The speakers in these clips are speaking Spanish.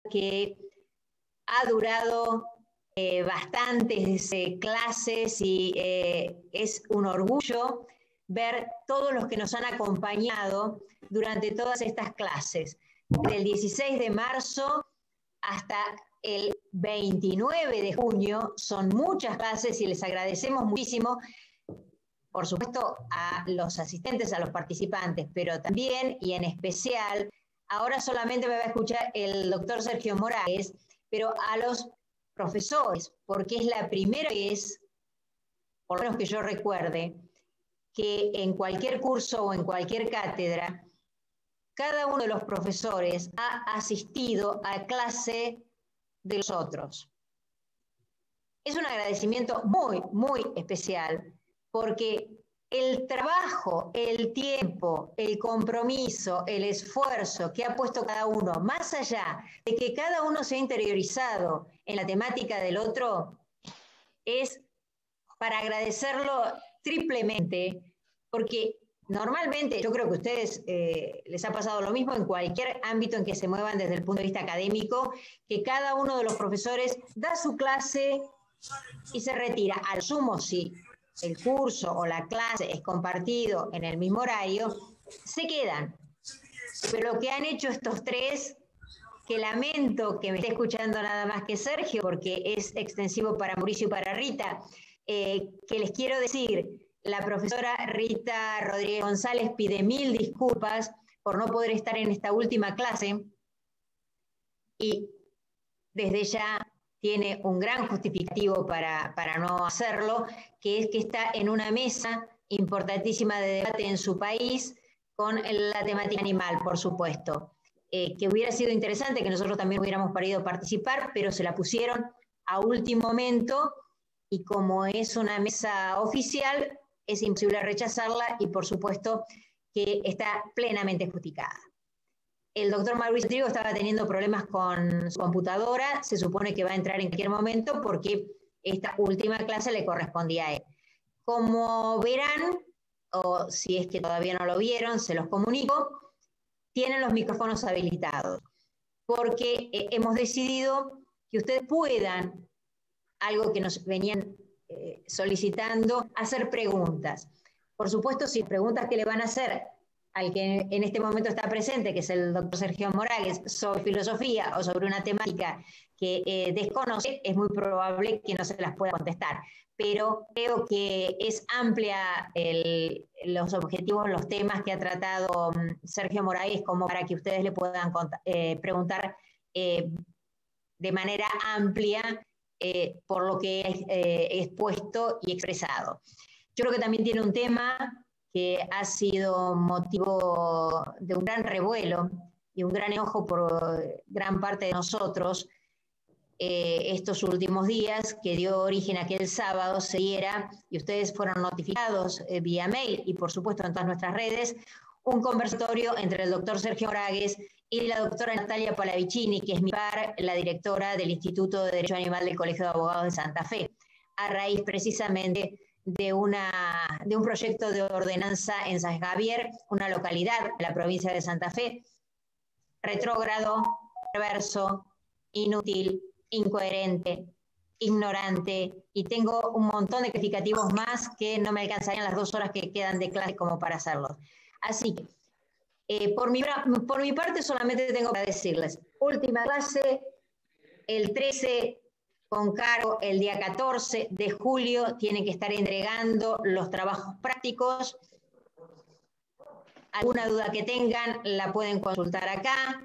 que ha durado bastantes clases y es un orgullo ver todos los que nos han acompañado durante todas estas clases. Del 16 de marzo hasta el 29 de junio son muchas clases y les agradecemos muchísimo, por supuesto, a los asistentes, a los participantes, pero también y en especial, ahora solamente me va a escuchar el doctor Sergio Moragues, pero a los profesores, porque es la primera vez, por lo menos que yo recuerde, que en cualquier curso o en cualquier cátedra, cada uno de los profesores ha asistido a clase de los otros. Es un agradecimiento muy, muy especial, porque el trabajo, el tiempo, el compromiso, el esfuerzo que ha puesto cada uno, más allá de que cada uno se ha interiorizado en la temática del otro, es para agradecerlo triplemente, porque normalmente, yo creo que a ustedes les ha pasado lo mismo en cualquier ámbito en que se muevan desde el punto de vista académico, que cada uno de los profesores da su clase y se retira. Al sumo, si el curso o la clase es compartido en el mismo horario, se quedan. Pero lo que han hecho estos tres, que lamento que me esté escuchando nada más que Sergio, porque es extensivo para Mauricio y para Rita, que les quiero decir, la profesora Rita Rodríguez González pide 1000 disculpas por no poder estar en esta última clase y desde ya tiene un gran justificativo para no hacerlo, que es que está en una mesa importantísima de debate en su país con la temática animal, por supuesto. Que hubiera sido interesante que nosotros también hubiéramos podido participar, pero se la pusieron a último momento y como es una mesa oficial, es imposible rechazarla y por supuesto que está plenamente justificada. El doctor Mauricio Trigo estaba teniendo problemas con su computadora, se supone que va a entrar en cualquier momento porque esta última clase le correspondía a él. Como verán, o si es que todavía no lo vieron, se los comunico, tienen los micrófonos habilitados, porque hemos decidido que ustedes puedan, algo que nos venían solicitando, hacer preguntas. Por supuesto, si preguntas que le van a hacer al que en este momento está presente, que es el doctor Sergio Moragues, sobre filosofía o sobre una temática que desconoce, es muy probable que no se las pueda contestar. Pero creo que es amplia los objetivos, los temas que ha tratado Sergio Moragues, como para que ustedes le puedan preguntar de manera amplia por lo que he expuesto y expresado. Yo creo que también tiene un tema que ha sido motivo de un gran revuelo y un gran enojo por gran parte de nosotros estos últimos días, que dio origen a que el sábado se diera, y ustedes fueron notificados vía mail y por supuesto en todas nuestras redes, un conversatorio entre el doctor Sergio Moragues y la doctora Natalia Palavicini, que es mi par, la directora del Instituto de Derecho Animal del Colegio de Abogados de Santa Fe, a raíz precisamente de un proyecto de ordenanza en San Javier, una localidad de la provincia de Santa Fe, retrógrado, perverso, inútil, incoherente, ignorante, y tengo un montón de calificativos más que no me alcanzarían las 2 horas que quedan de clase como para hacerlos. Así que, por mi parte solamente tengo que decirles, última clase, el 13 con Caro, el día 14 de julio, tienen que estar entregando los trabajos prácticos. Alguna duda que tengan, la pueden consultar acá.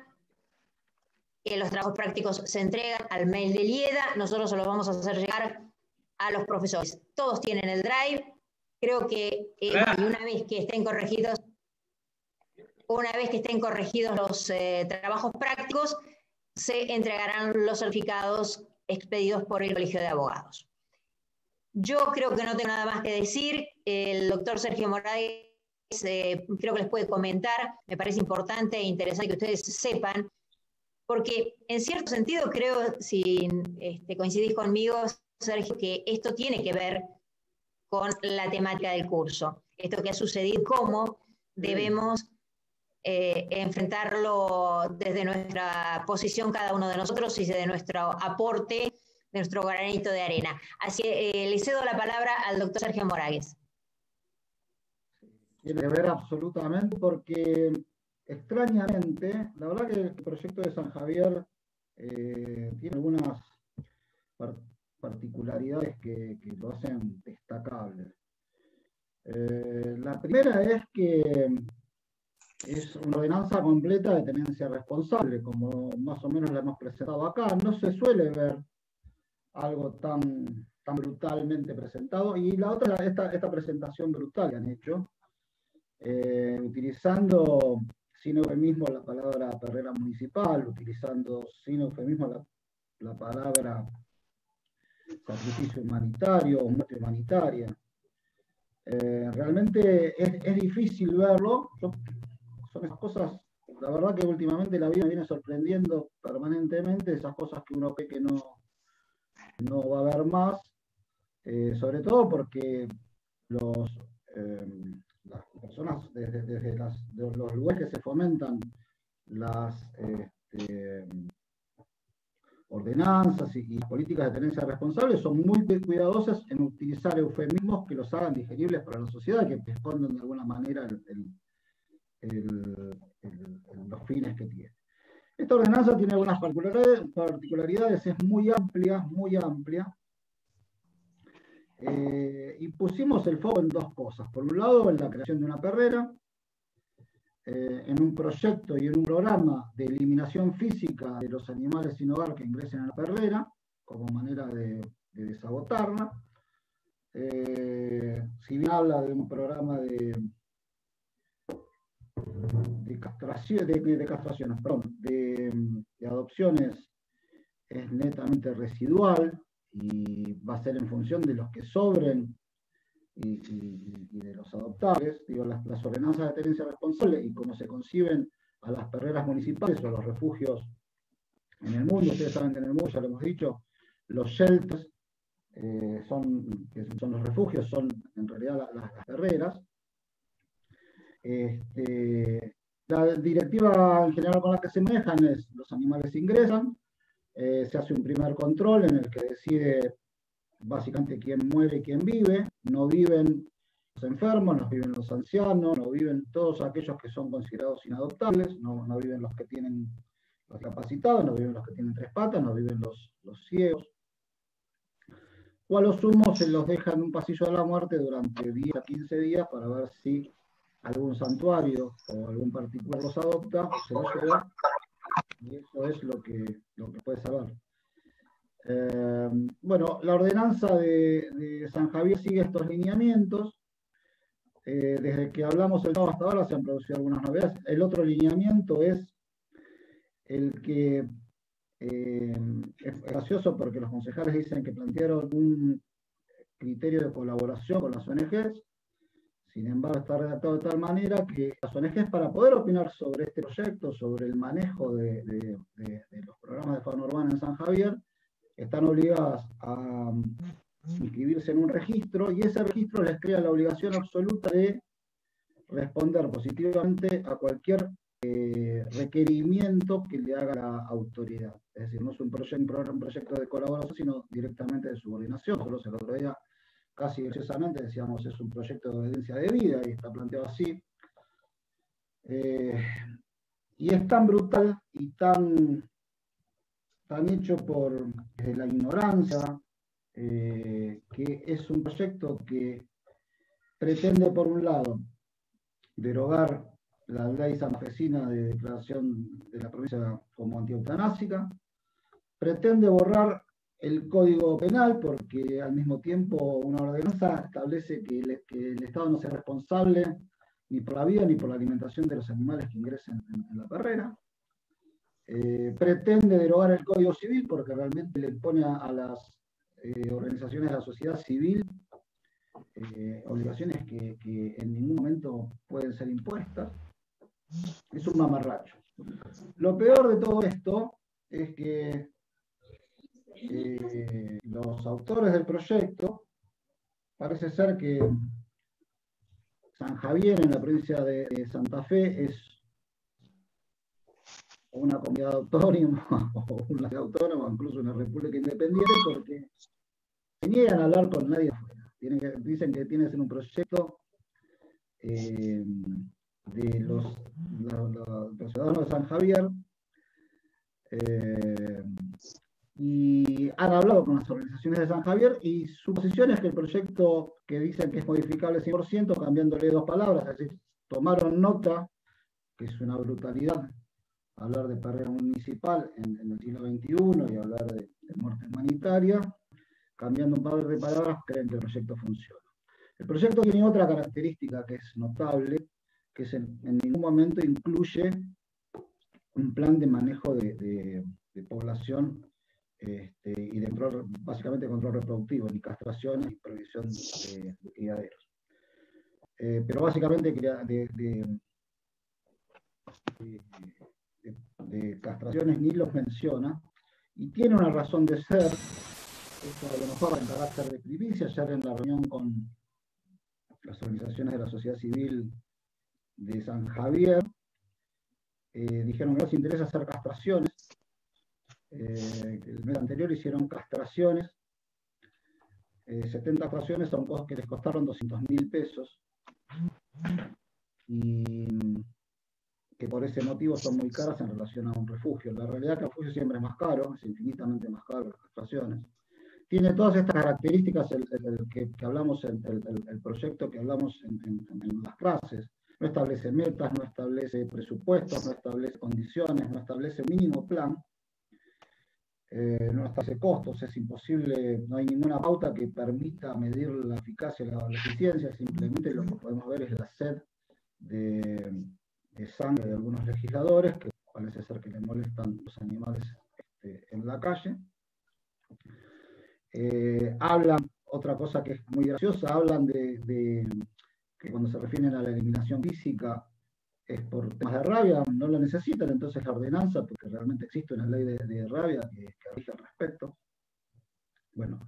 Los trabajos prácticos se entregan al mail de Lieda, nosotros se los vamos a hacer llegar a los profesores. Todos tienen el Drive, creo que y una vez que estén corregidos los trabajos prácticos, se entregarán los certificados expedidos por el Colegio de Abogados. Yo creo que no tengo nada más que decir. El doctor Sergio Moragues creo que les puede comentar, me parece importante e interesante que ustedes sepan, porque en cierto sentido creo, si coincidís conmigo, Sergio, que esto tiene que ver con la temática del curso. Esto que ha sucedido, cómo debemos enfrentarlo desde nuestra posición cada uno de nosotros y desde nuestro aporte, de nuestro granito de arena. Así que le cedo la palabra al doctor Sergio Moragues. Tiene que ver absolutamente, porque extrañamente, la verdad que el proyecto de San Javier tiene algunas particularidades que lo hacen destacable. La primera es que es una ordenanza completa de tenencia responsable, como más o menos la hemos presentado acá. No se suele ver algo tan brutalmente presentado. Y la otra, esta presentación brutal que han hecho, utilizando sin eufemismo la palabra perrera municipal, utilizando sin eufemismo la palabra sacrificio humanitario o muerte humanitaria. Realmente es difícil verlo. Son esas cosas, la verdad que últimamente la vida me viene sorprendiendo permanentemente, esas cosas que uno ve que no va a haber más, sobre todo porque las personas desde los lugares que se fomentan las ordenanzas y políticas de tenencia responsable son muy cuidadosas en utilizar eufemismos que los hagan digeribles para la sociedad, que escondan de alguna manera los fines que tiene. Esta ordenanza tiene algunas particularidades, es muy amplia, y pusimos el foco en dos cosas. Por un lado, en la creación de una perrera, en un proyecto y en un programa de eliminación física de los animales sin hogar que ingresen a la perrera, como manera de desabotarla. Si bien habla de un programa de adopciones, es netamente residual y va a ser en función de los que sobren y de los adoptables. Digo, las ordenanzas de tenencia responsable y cómo se conciben a las perreras municipales o a los refugios en el mundo. Ustedes saben que en el mundo, ya lo hemos dicho, los shelters son los refugios, son en realidad las perreras. La directiva en general con la que se manejan es: los animales ingresan, se hace un primer control en el que decide básicamente quién muere y quién vive. No viven los enfermos, no viven los ancianos, no viven todos aquellos que son considerados inadoptables, no viven los que tienen los discapacitados, no viven los que tienen 3 patas, no viven los ciegos. O a lo sumo se los deja en un pasillo de la muerte durante 10 a 15 días para ver si algún santuario o algún particular los adopta o se los lleva, y eso es lo que puede salvar. Bueno, la ordenanza de San Javier sigue estos lineamientos. Desde que hablamos el sábado hasta ahora se han producido algunas novedades. El otro lineamiento es el que es gracioso, porque los concejales dicen que plantearon un criterio de colaboración con las ONGs. Sin embargo, está redactado de tal manera que las ONGs, para poder opinar sobre este proyecto, sobre el manejo de los programas de fauna urbana en San Javier, están obligadas a inscribirse en un registro, y ese registro les crea la obligación absoluta de responder positivamente a cualquier requerimiento que le haga la autoridad. Es decir, no es un proyecto de colaboración, sino directamente de subordinación. Nosotros el otro día, casi graciosamente, decíamos, es un proyecto de obediencia de vida, y está planteado así. Y es tan brutal y tan hecho desde la ignorancia, que es un proyecto que pretende, por un lado, derogar la ley sanfesina de declaración de la provincia como antieutanásica, pretende borrar el Código Penal, porque al mismo tiempo una ordenanza establece que el Estado no sea responsable ni por la vida ni por la alimentación de los animales que ingresen en la perrera. Pretende derogar el Código Civil, porque realmente le pone a las organizaciones de la sociedad civil obligaciones que en ningún momento pueden ser impuestas. Es un mamarracho. Lo peor de todo esto es que los autores del proyecto, parece ser que San Javier, en la provincia de Santa Fe, es una comunidad autónoma, o una ciudad autónoma, o incluso una república independiente, porque se niegan a hablar con nadie afuera. Dicen que tienen un proyecto de los ciudadanos de San Javier, y han hablado con las organizaciones de San Javier, y su posición es que el proyecto, que dicen que es modificable 100%, cambiándole 2 palabras, es decir, tomaron nota, que es una brutalidad hablar de perrera municipal en el siglo XXI y hablar de muerte humanitaria, cambiando un par de palabras, creen que el proyecto funciona. El proyecto tiene otra característica que es notable, que es en ningún momento incluye un plan de manejo de población y de control, básicamente control reproductivo, ni castraciones ni prohibición de criaderos. Pero básicamente de castraciones ni los menciona, y tiene una razón de ser. Esto a lo mejor en carácter de primicia. Ayer en la reunión con las organizaciones de la sociedad civil de San Javier, dijeron que no les interesa hacer castraciones. El mes anterior hicieron castraciones, 70 castraciones a un costo que les costaron 200.000 pesos, y que por ese motivo son muy caras en relación a un refugio. La realidad es que el refugio siempre es más caro, es infinitamente más caro las castraciones. Tiene todas estas características que hablamos, el proyecto que hablamos en las clases. No establece metas, no establece presupuestos, no establece condiciones, no establece mínimo plan, no establece costos. Es imposible, no hay ninguna pauta que permita medir la eficacia y la eficiencia. Simplemente lo que podemos ver es la sed de sangre de algunos legisladores, que parece ser que les molestan los animales en la calle. Hablan, otra cosa que es muy graciosa, hablan de que cuando se refieren a la eliminación física es por temas de rabia, no lo necesitan, entonces la ordenanza, porque realmente existe una ley de rabia que rige al respecto. Bueno,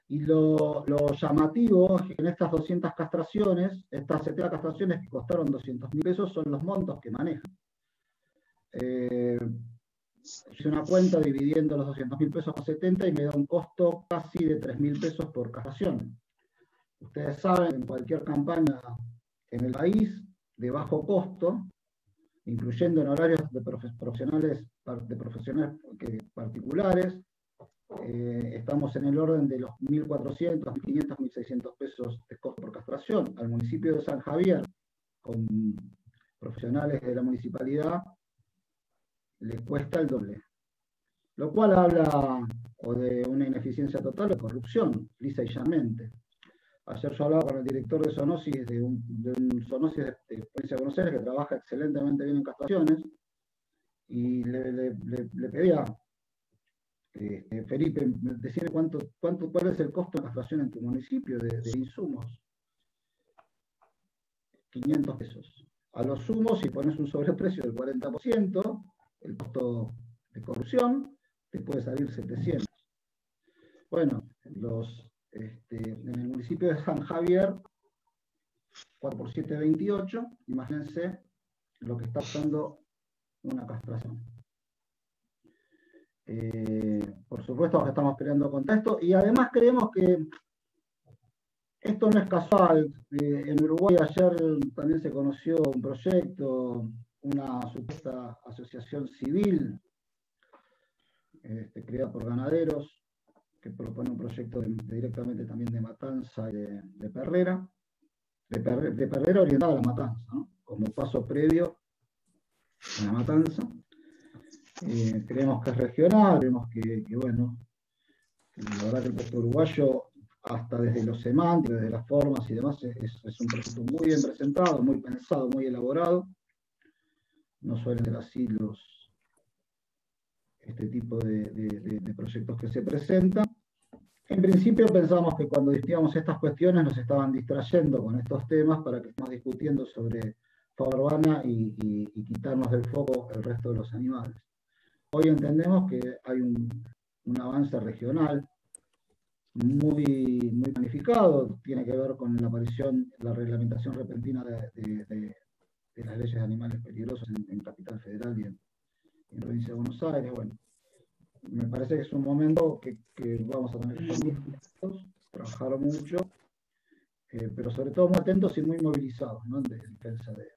y lo llamativo es que en estas 200 castraciones, estas 70 castraciones que costaron 200.000 pesos, son los montos que manejan. Hice una cuenta dividiendo los 200.000 pesos por 70 y me da un costo casi de 3.000 pesos por castración. Ustedes saben, en cualquier campaña en el país de bajo costo, incluyendo en horarios de profesionales particulares, estamos en el orden de los 1.400, 1.500, 1.600 pesos de costo por castración. Al municipio de San Javier, con profesionales de la municipalidad, le cuesta el doble, lo cual habla o de una ineficiencia total o de corrupción, lisa y llanamente. Ayer yo hablaba con el director de Zoonosis, de un Zoonosis de Provincia de Buenos Aires, que trabaja excelentemente bien en castraciones, y le pedía, Felipe, decime cuál es el costo de castración en tu municipio de insumos. 500 pesos. A lo sumo, si pones un sobreprecio del 40%, el costo de corrupción te puede salir 700. Bueno, en el municipio de San Javier, 4 por 7, 28, imagínense lo que está usando una castración. Por supuesto que estamos creando contexto, y además creemos que esto no es casual. En Uruguay ayer también se conoció un proyecto, una supuesta asociación civil creada por ganaderos, que propone un proyecto directamente también de matanza y de perrera, de perrera orientada a la matanza, ¿no? Como paso previo a la matanza. Creemos que es regional, creemos que bueno, la verdad que el puesto uruguayo, hasta desde los semánticos, desde las formas y demás, es un proyecto muy bien presentado, muy pensado, muy elaborado. No suelen ser así este tipo de proyectos que se presentan. En principio pensábamos que cuando discutíamos estas cuestiones nos estaban distrayendo con estos temas para que estemos discutiendo sobre fauna urbana y quitarnos del foco el resto de los animales. Hoy entendemos que hay un avance regional muy planificado, tiene que ver con la aparición, la reglamentación repentina de las leyes de animales peligrosos en Capital Federal en la provincia de Buenos Aires. Bueno, me parece que es un momento que vamos a tener que estar muy atentos, trabajar mucho, pero sobre todo muy atentos y muy movilizados, ¿no?, en defensa de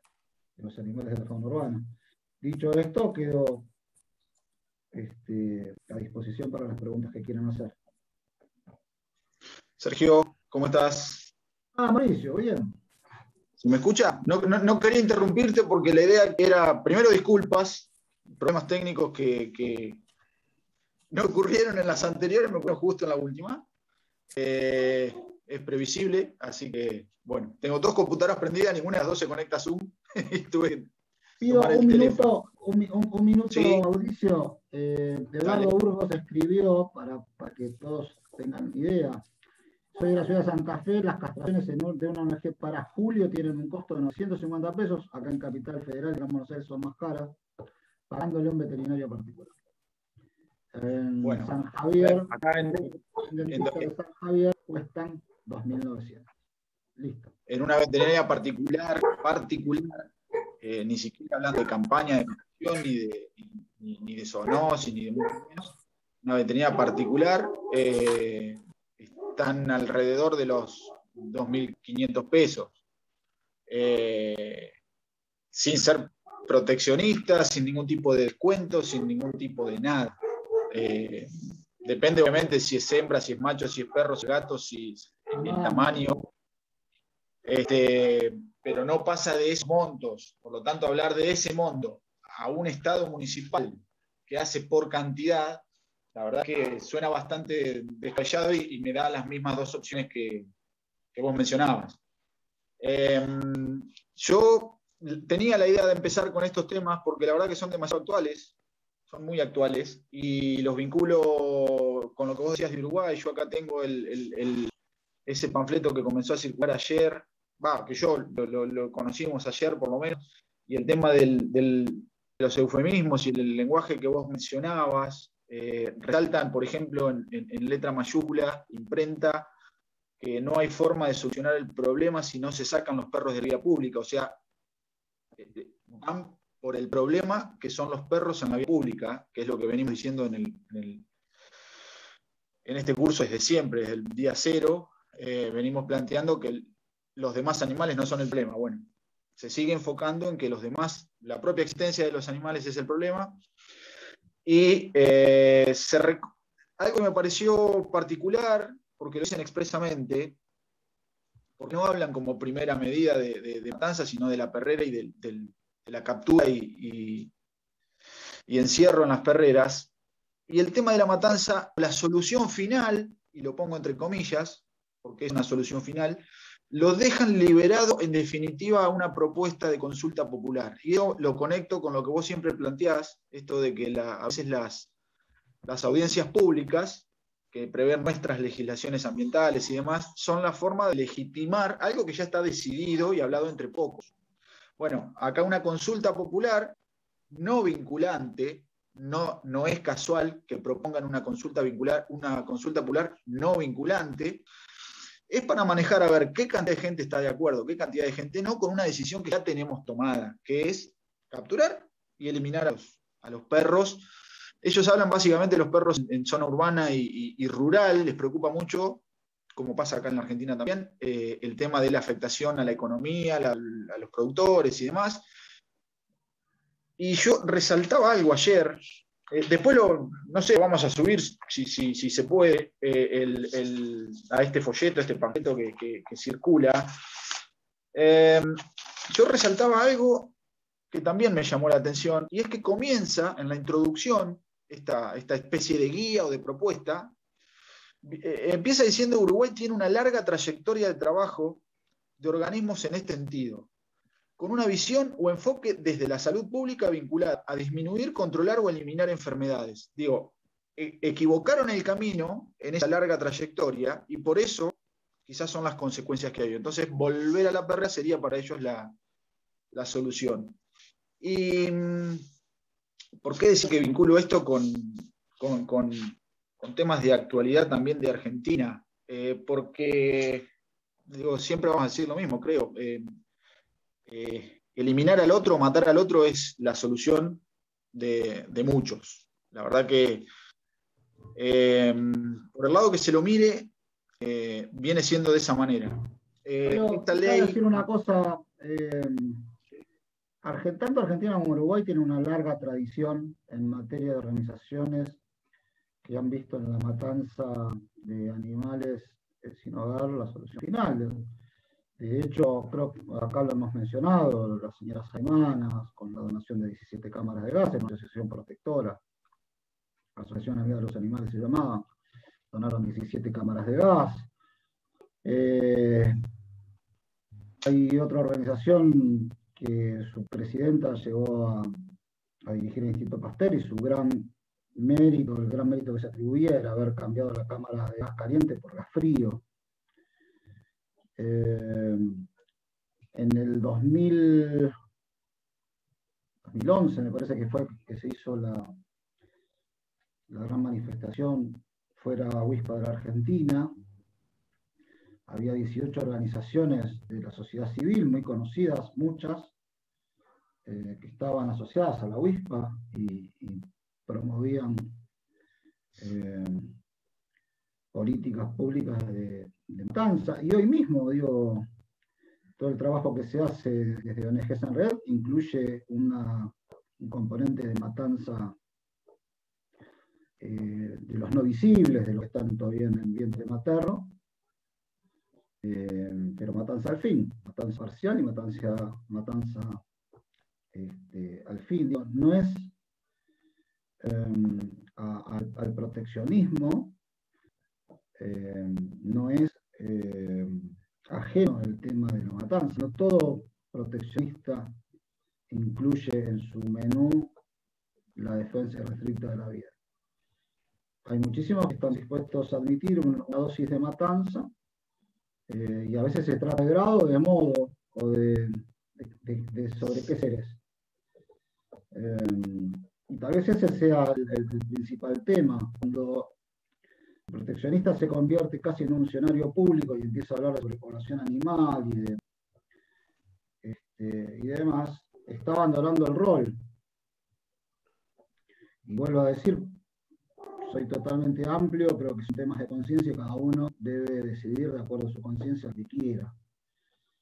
los animales de la fauna urbana. Dicho esto, quedo a disposición para las preguntas que quieran hacer. Sergio, ¿cómo estás? Mauricio, bien. ¿Se me escucha? No quería interrumpirte porque la idea era, primero disculpas, problemas técnicos que no ocurrieron en las anteriores, me ocurrieron justo en la última. Es previsible, así que, bueno, tengo 2 computadoras prendidas, ninguna de las 2 se conecta a Zoom. Pido un minuto, sí, Mauricio. Eduardo Burgos escribió, para que todos tengan idea. Soy de la ciudad de Santa Fe, las castraciones de una ONG para julio tienen un costo de 950 pesos, acá en Capital Federal, en Buenos Aires son más caras, pagándole a un veterinario particular. En San Javier, acá en San Javier cuestan 2.900. Listo. En una veterinaria particular, ni siquiera hablando de campaña de vacunación, ni de zoonosis, ni de mucho menos, una veterinaria particular, están alrededor de los 2.500 pesos. Sin ser proteccionistas, sin ningún tipo de descuento, sin ningún tipo de nada. Depende obviamente si es hembra, si es macho, si es perro, si es gato, si el tamaño. Pero no pasa de esos montos. Por lo tanto, hablar de ese monto a un estado municipal que hace por cantidad, la verdad que suena bastante descabellado y me da las mismas 2 opciones que vos mencionabas. Yo tenía la idea de empezar con estos temas porque la verdad que son demasiado actuales, son muy actuales, y los vinculo con lo que vos decías de Uruguay. Yo acá tengo ese panfleto que comenzó a circular ayer, que yo lo conocimos ayer por lo menos, y el tema de los eufemismos y el lenguaje que vos mencionabas, resaltan, por ejemplo, en letra mayúscula, imprenta, que no hay forma de solucionar el problema si no se sacan los perros de la vía pública. O sea, van por el problema que son los perros en la vía pública, que es lo que venimos diciendo en este curso desde siempre, desde el día 0, venimos planteando que los demás animales no son el problema. Bueno, se sigue enfocando en que los demás, la propia existencia de los animales es el problema. Y algo que me pareció particular, porque lo dicen expresamente, porque no hablan como primera medida de matanza, sino de la perrera y de la captura y encierro en las perreras. Y el tema de la matanza, la solución final, y lo pongo entre comillas, porque es una solución final, lo dejan liberado en definitiva a una propuesta de consulta popular. Y yo lo conecto con lo que vos siempre planteás, esto de que a veces las audiencias públicas, que prevén nuestras legislaciones ambientales y demás, son la forma de legitimar algo que ya está decidido y hablado entre pocos. Bueno, acá una consulta popular no vinculante, no es casual que propongan una consulta popular no vinculante, es para manejar a ver qué cantidad de gente está de acuerdo, qué cantidad de gente no, con una decisión que ya tenemos tomada, que es capturar y eliminar a los perros. Ellos hablan básicamente de los perros en zona urbana y rural, les preocupa mucho, como pasa acá en la Argentina también, el tema de la afectación a la economía, a los productores y demás. Y yo resaltaba algo ayer, después no sé, vamos a subir, si se puede, a este folleto, a este panfleto que circula. Yo resaltaba algo que también me llamó la atención, y es que comienza en la introducción esta especie de guía o de propuesta, empieza diciendo: Uruguay tiene una larga trayectoria de trabajo de organismos en este sentido, con una visión o enfoque desde la salud pública vinculada a disminuir, controlar o eliminar enfermedades. Digo, equivocaron el camino en esa larga trayectoria y por eso quizás son las consecuencias que hay. Entonces, volver a la perra sería para ellos la solución. ¿Y por qué decir que vinculo esto con temas de actualidad también de Argentina? Porque, digo, siempre vamos a decir lo mismo, creo. Eliminar al otro, matar al otro es la solución de muchos. La verdad que por el lado que se lo mire, viene siendo de esa manera. Esta ley... decir una cosa, tanto Argentina como Uruguay tienen una larga tradición en materia de organizaciones que han visto en la matanza de animales sin hogar la solución final. De hecho, creo que acá lo hemos mencionado, las señoras Aymanas, con la donación de 17 cámaras de gas, en una asociación protectora, la Asociación Amiga de los Animales se llamaba, donaron 17 cámaras de gas. Hay otra organización que su presidenta llegó a dirigir el Instituto Pasteur y su gran mérito, el gran mérito que se atribuía era haber cambiado la cámara de gas caliente por gas frío. En el 2011 me parece que fue que se hizo la gran manifestación fuera Huispa de la Argentina. Había 18 organizaciones de la sociedad civil, muy conocidas, muchas, que estaban asociadas a la Huispa y promovían políticas públicas de matanza. Y hoy mismo, digo, todo el trabajo que se hace desde ONGs en Red incluye un componente de matanza de los no visibles, de los que están todavía en el vientre materno, pero matanza al fin, matanza parcial y matanza al fin. Digo, no es al proteccionismo, no es ajeno el tema de la matanza. No todo proteccionista incluye en su menú la defensa irrestricta de la vida. Hay muchísimos que están dispuestos a admitir una dosis de matanza, y a veces se trata de grado, de modo, o de sobre qué seres. Y tal vez ese sea el principal tema. Cuando el proteccionista se convierte casi en un funcionario público y empieza a hablar de sobrepoblación animal y demás, está abandonando el rol. Y vuelvo a decir, soy totalmente amplio, pero que son temas de conciencia y cada uno debe decidir de acuerdo a su conciencia lo que quiera.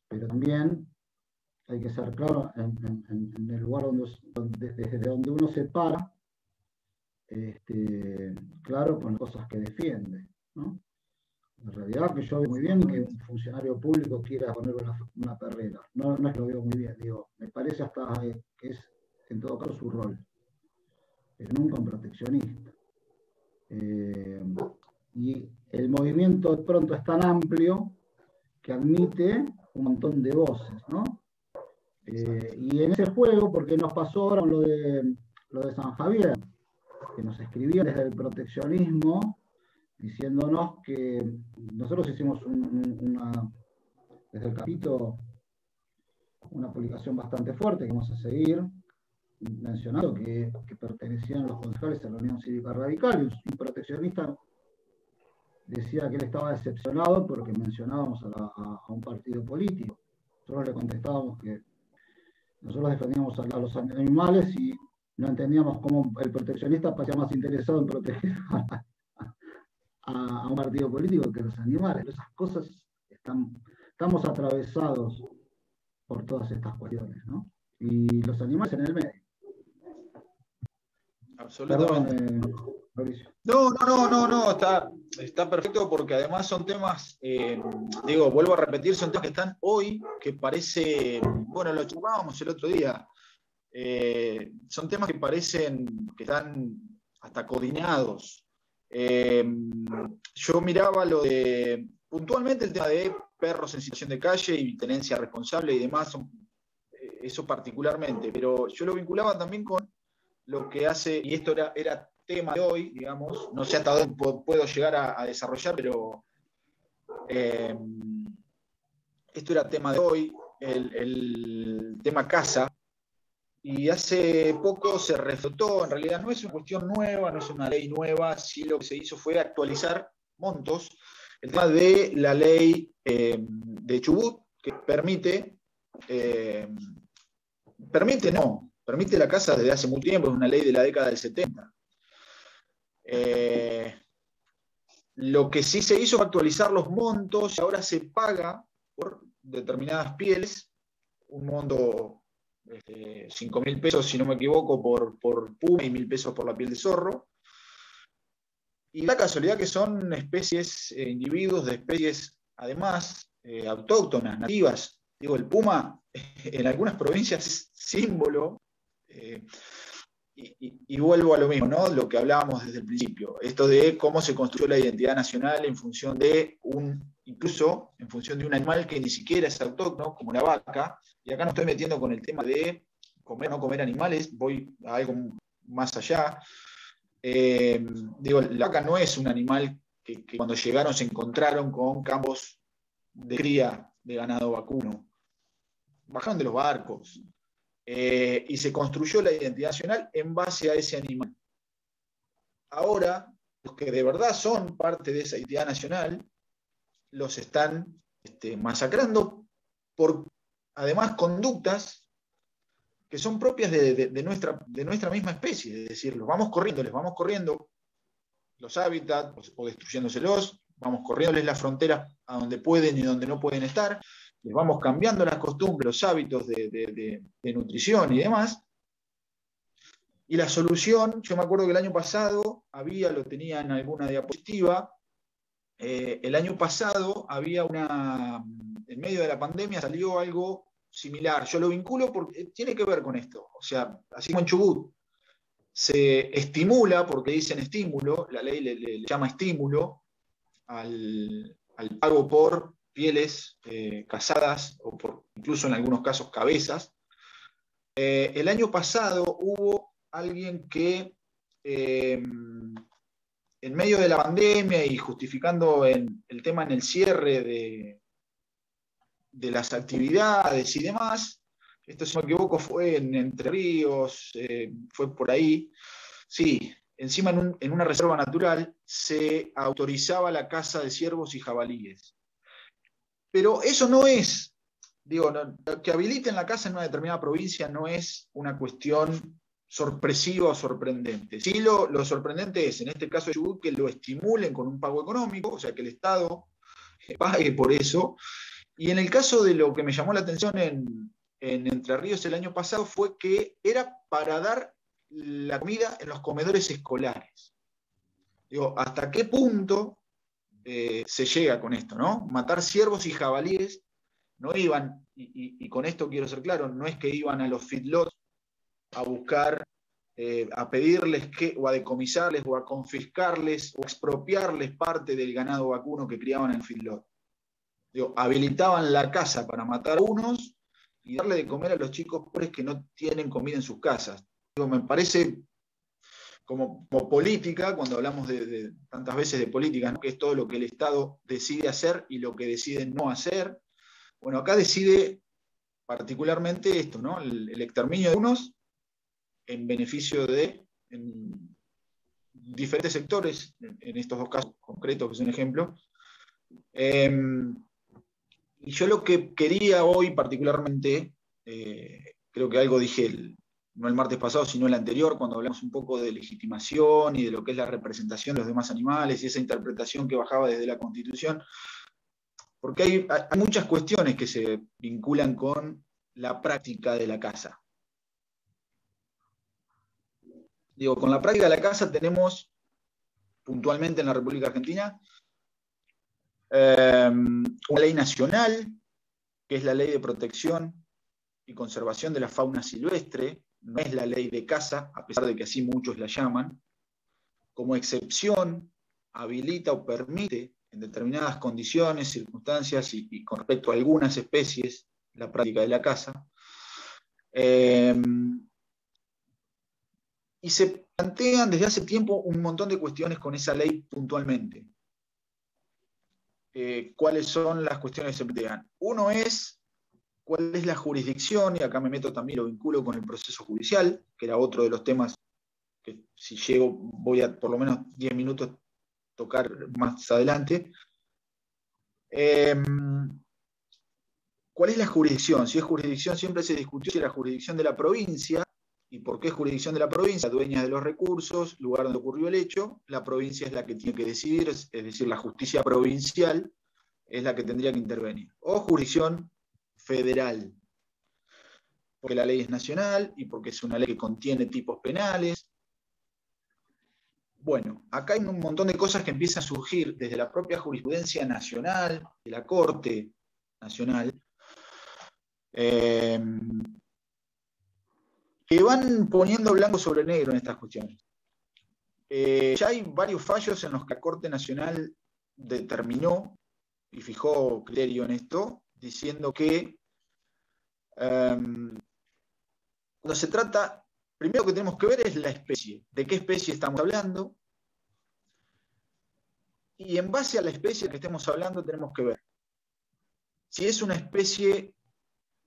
Pero también hay que ser claro en el lugar desde donde uno se para, claro con las cosas que defiende, ¿no? En realidad que yo veo muy bien que un funcionario público quiera poner una perrera. No es que lo veo muy bien, digo, me parece hasta que es en todo caso su rol, pero nunca un proteccionista. Y el movimiento de pronto es tan amplio que admite un montón de voces, ¿no? Y en ese juego, porque nos pasó ahora lo de San Javier, que nos escribían desde el proteccionismo diciéndonos que nosotros hicimos desde el capítulo una publicación bastante fuerte que vamos a seguir, mencionando que pertenecían los concejales a la Unión Cívica Radical, y un proteccionista decía que él estaba decepcionado porque mencionábamos a un partido político. Nosotros le contestábamos que nosotros defendíamos a los animales y no entendíamos cómo el proteccionista parecía más interesado en proteger a un partido político que a los animales. Esas cosas estamos atravesados por todas estas cuestiones, ¿no? Y los animales en el medio. Absolutamente. Perdón, Mauricio. No, está perfecto porque además son temas, vuelvo a repetir, son temas que están hoy, que parece, bueno, lo charlábamos el otro día, son temas que parecen que están hasta coordinados. Yo miraba puntualmente el tema de perros en situación de calle y tenencia responsable y demás, eso particularmente, pero yo lo vinculaba también con lo que hace, y esto era tema de hoy, digamos, no sé hasta dónde puedo llegar a desarrollar, pero esto era tema de hoy, el tema casa, y hace poco se reflotó, en realidad no es una cuestión nueva, no es una ley nueva, sí lo que se hizo fue actualizar montos, el tema de la ley de Chubut, que permite no, permite la caza desde hace mucho tiempo, es una ley de la década del 70. Lo que sí se hizo fue actualizar los montos y ahora se paga por determinadas pieles, un monto 5.000 pesos, si no me equivoco, por puma y 1.000 pesos por la piel de zorro. Y la casualidad que son especies, individuos de especies, además, autóctonas, nativas. Digo, el puma en algunas provincias es símbolo, y vuelvo a lo mismo, ¿no? Lo que hablábamos desde el principio, esto de cómo se construyó la identidad nacional en función de incluso en función de un animal que ni siquiera es autóctono, como la vaca, y acá no estoy metiendo con el tema de comer o no comer animales, voy a algo más allá. Digo, la vaca no es un animal que cuando llegaron se encontraron con campos de cría de ganado vacuno. Bajaron de los barcos y se construyó la identidad nacional en base a ese animal. Ahora, los que de verdad son parte de esa identidad nacional los están masacrando por, además, conductas que son propias de nuestra misma especie. Es decir, les vamos corriendo los hábitats o destruyéndoselos, vamos corriéndoles las fronteras a donde pueden y donde no pueden estar, les vamos cambiando las costumbres, los hábitos de nutrición y demás. Y la solución, yo me acuerdo que el año pasado lo tenía en alguna diapositiva, el año pasado en medio de la pandemia salió algo similar. Yo lo vinculo porque tiene que ver con esto. O sea, así como en Chubut se estimula, porque dicen estímulo, la ley le llama estímulo al pago por pieles cazadas, o por, incluso en algunos casos, cabezas. El año pasado hubo alguien que, en medio de la pandemia y justificando el tema en el cierre de las actividades y demás, esto si no me equivoco fue en Entre Ríos, fue por ahí, sí, encima en una reserva natural se autorizaba la caza de ciervos y jabalíes. Pero eso no es, digo, que habiliten la caza en una determinada provincia no es una cuestión sorpresiva o sorprendente. Sí, lo sorprendente es, en este caso de Chubut, que lo estimulen con un pago económico, o sea, que el Estado pague por eso. Y en el caso de lo que me llamó la atención en Entre Ríos el año pasado fue que era para dar la comida en los comedores escolares. Digo, ¿hasta qué punto se llega con esto, ¿no? Matar ciervos y jabalíes no iban, y con esto quiero ser claro, no es que iban a los feedlots a buscar, a pedirles o a decomisarles, o a confiscarles, o a expropiarles parte del ganado vacuno que criaban en el feedlot. Digo, habilitaban la caza para matar a unos y darle de comer a los chicos pobres que no tienen comida en sus casas. Digo, me parece como política, cuando hablamos tantas veces de política, ¿no? Que es todo lo que el Estado decide hacer y lo que decide no hacer. Bueno, acá decide particularmente esto, ¿no? El exterminio de unos en beneficio de diferentes sectores, en estos dos casos concretos que son ejemplos. Y yo lo que quería hoy particularmente, creo que algo dije no el martes pasado, sino el anterior, cuando hablamos un poco de legitimación y de lo que es la representación de los demás animales y esa interpretación que bajaba desde la Constitución, porque hay muchas cuestiones que se vinculan con la práctica de la caza. Digo, con la práctica de la caza tenemos, puntualmente en la República Argentina, una ley nacional, que es la Ley de Protección y Conservación de la Fauna Silvestre, no es la ley de caza, a pesar de que así muchos la llaman. Como excepción, habilita o permite, en determinadas condiciones, circunstancias y con respecto a algunas especies, la práctica de la caza. Y se plantean desde hace tiempo un montón de cuestiones con esa ley puntualmente. ¿Cuáles son las cuestiones que se plantean? Uno es, ¿cuál es la jurisdicción? Y acá me meto también, lo vinculo con el proceso judicial, que era otro de los temas que si llego voy a por lo menos 10 minutos tocar más adelante. ¿Cuál es la jurisdicción? Si es jurisdicción, siempre se discutió si era jurisdicción de la provincia ¿Y por qué es jurisdicción de la provincia? Dueña de los recursos, lugar donde ocurrió el hecho, la provincia es la que tiene que decidir, es decir, la justicia provincial es la que tendría que intervenir. O jurisdicción federal, porque la ley es nacional y porque es una ley que contiene tipos penales. Bueno, acá hay un montón de cosas que empiezan a surgir desde la propia jurisprudencia nacional, de la Corte Nacional, que van poniendo blanco sobre negro en estas cuestiones. Ya hay varios fallos en los que la Corte Nacional determinó y fijó criterio en esto, diciendo que cuando se trata, primero que tenemos que ver es la especie, de qué especie estamos hablando, y en base a la especie que estemos hablando tenemos que ver si es una especie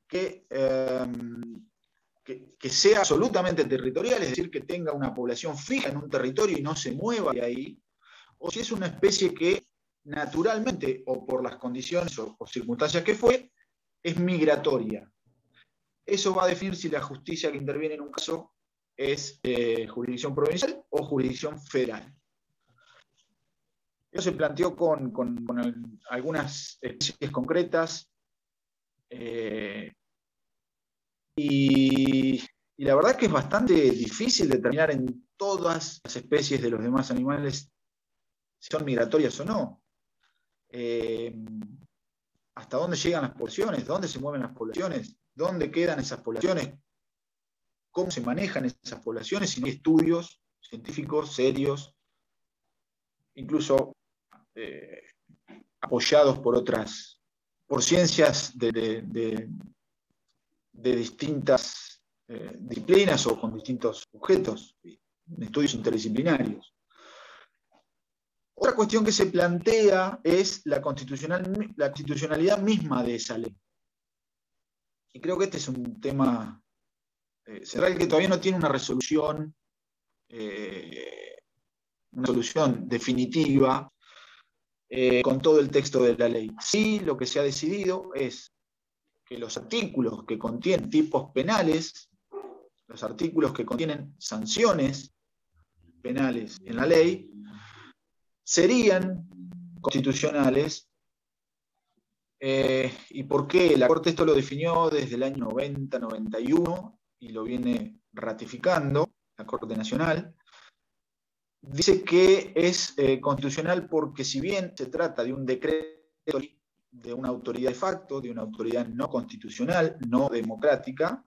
que sea absolutamente territorial, es decir, que tenga una población fija en un territorio y no se mueva de ahí, o si es una especie que naturalmente, o por las condiciones o circunstancias que fue, es migratoria. Eso va a definir si la justicia que interviene en un caso es jurisdicción provincial o jurisdicción federal. Eso se planteó con algunas especies concretas, y la verdad es que es bastante difícil determinar en todas las especies de los demás animales si son migratorias o no. ¿Hasta dónde llegan las poblaciones? ¿Dónde se mueven las poblaciones? ¿Dónde quedan esas poblaciones? ¿Cómo se manejan esas poblaciones? Si no hay estudios científicos serios, incluso apoyados por ciencias de distintas disciplinas o con distintos objetos, estudios interdisciplinarios. Otra cuestión que se plantea es la constitucionalidad misma de esa ley. Y creo que este es un tema central que todavía no tiene una solución definitiva con todo el texto de la ley. Sí, lo que se ha decidido es que los artículos que contienen tipos penales, los artículos que contienen sanciones penales en la ley, serían constitucionales. ¿Y por qué? La Corte esto lo definió desde el año 90-91 y lo viene ratificando la Corte Nacional. Dice que es constitucional porque si bien se trata de un decreto de una autoridad de facto, de una autoridad no constitucional, no democrática,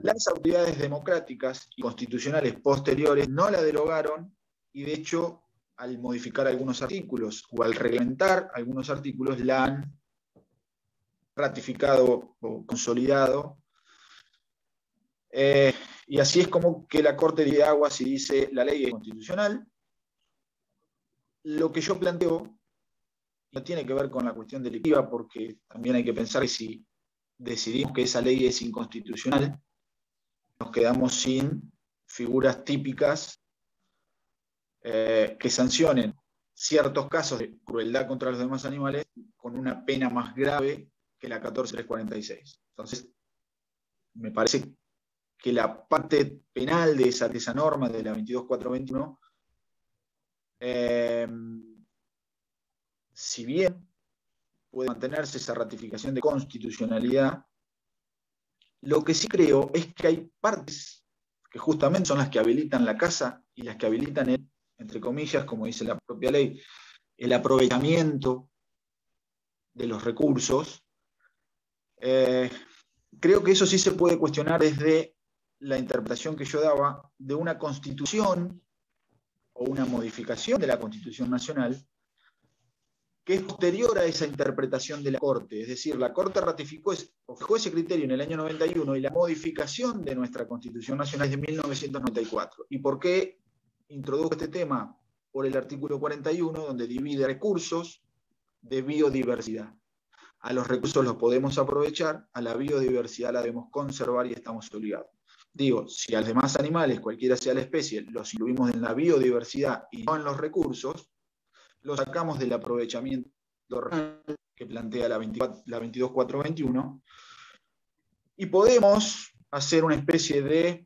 las autoridades democráticas y constitucionales posteriores no la derogaron y de hecho al modificar algunos artículos o al reglamentar algunos artículos la han ratificado o consolidado. Y así es como que la Corte de Aguas y dice la ley es constitucional. Lo que yo planteo no tiene que ver con la cuestión delictiva, porque también hay que pensar que si decidimos que esa ley es inconstitucional, nos quedamos sin figuras típicas que sancionen ciertos casos de crueldad contra los demás animales con una pena más grave que la 14346. Entonces, me parece que la parte penal de esa norma de la 22421, si bien puede mantenerse esa ratificación de constitucionalidad, lo que sí creo es que hay partes que justamente son las que habilitan la caza y las que habilitan el, entre comillas, como dice la propia ley, el aprovechamiento de los recursos. Creo que eso sí se puede cuestionar desde la interpretación que yo daba de una constitución o una modificación de la Constitución Nacional que es posterior a esa interpretación de la Corte. Es decir, la Corte ratificó o fijó ese criterio en el año 91 y la modificación de nuestra Constitución Nacional es de 1994. ¿Y por qué introdujo este tema? Por el artículo 41, donde divide recursos de biodiversidad. A los recursos los podemos aprovechar, a la biodiversidad la debemos conservar y estamos obligados. Digo, si a los demás animales, cualquiera sea la especie, los incluimos en la biodiversidad y no en los recursos, los sacamos del aprovechamiento que plantea la 22421 y podemos hacer una especie de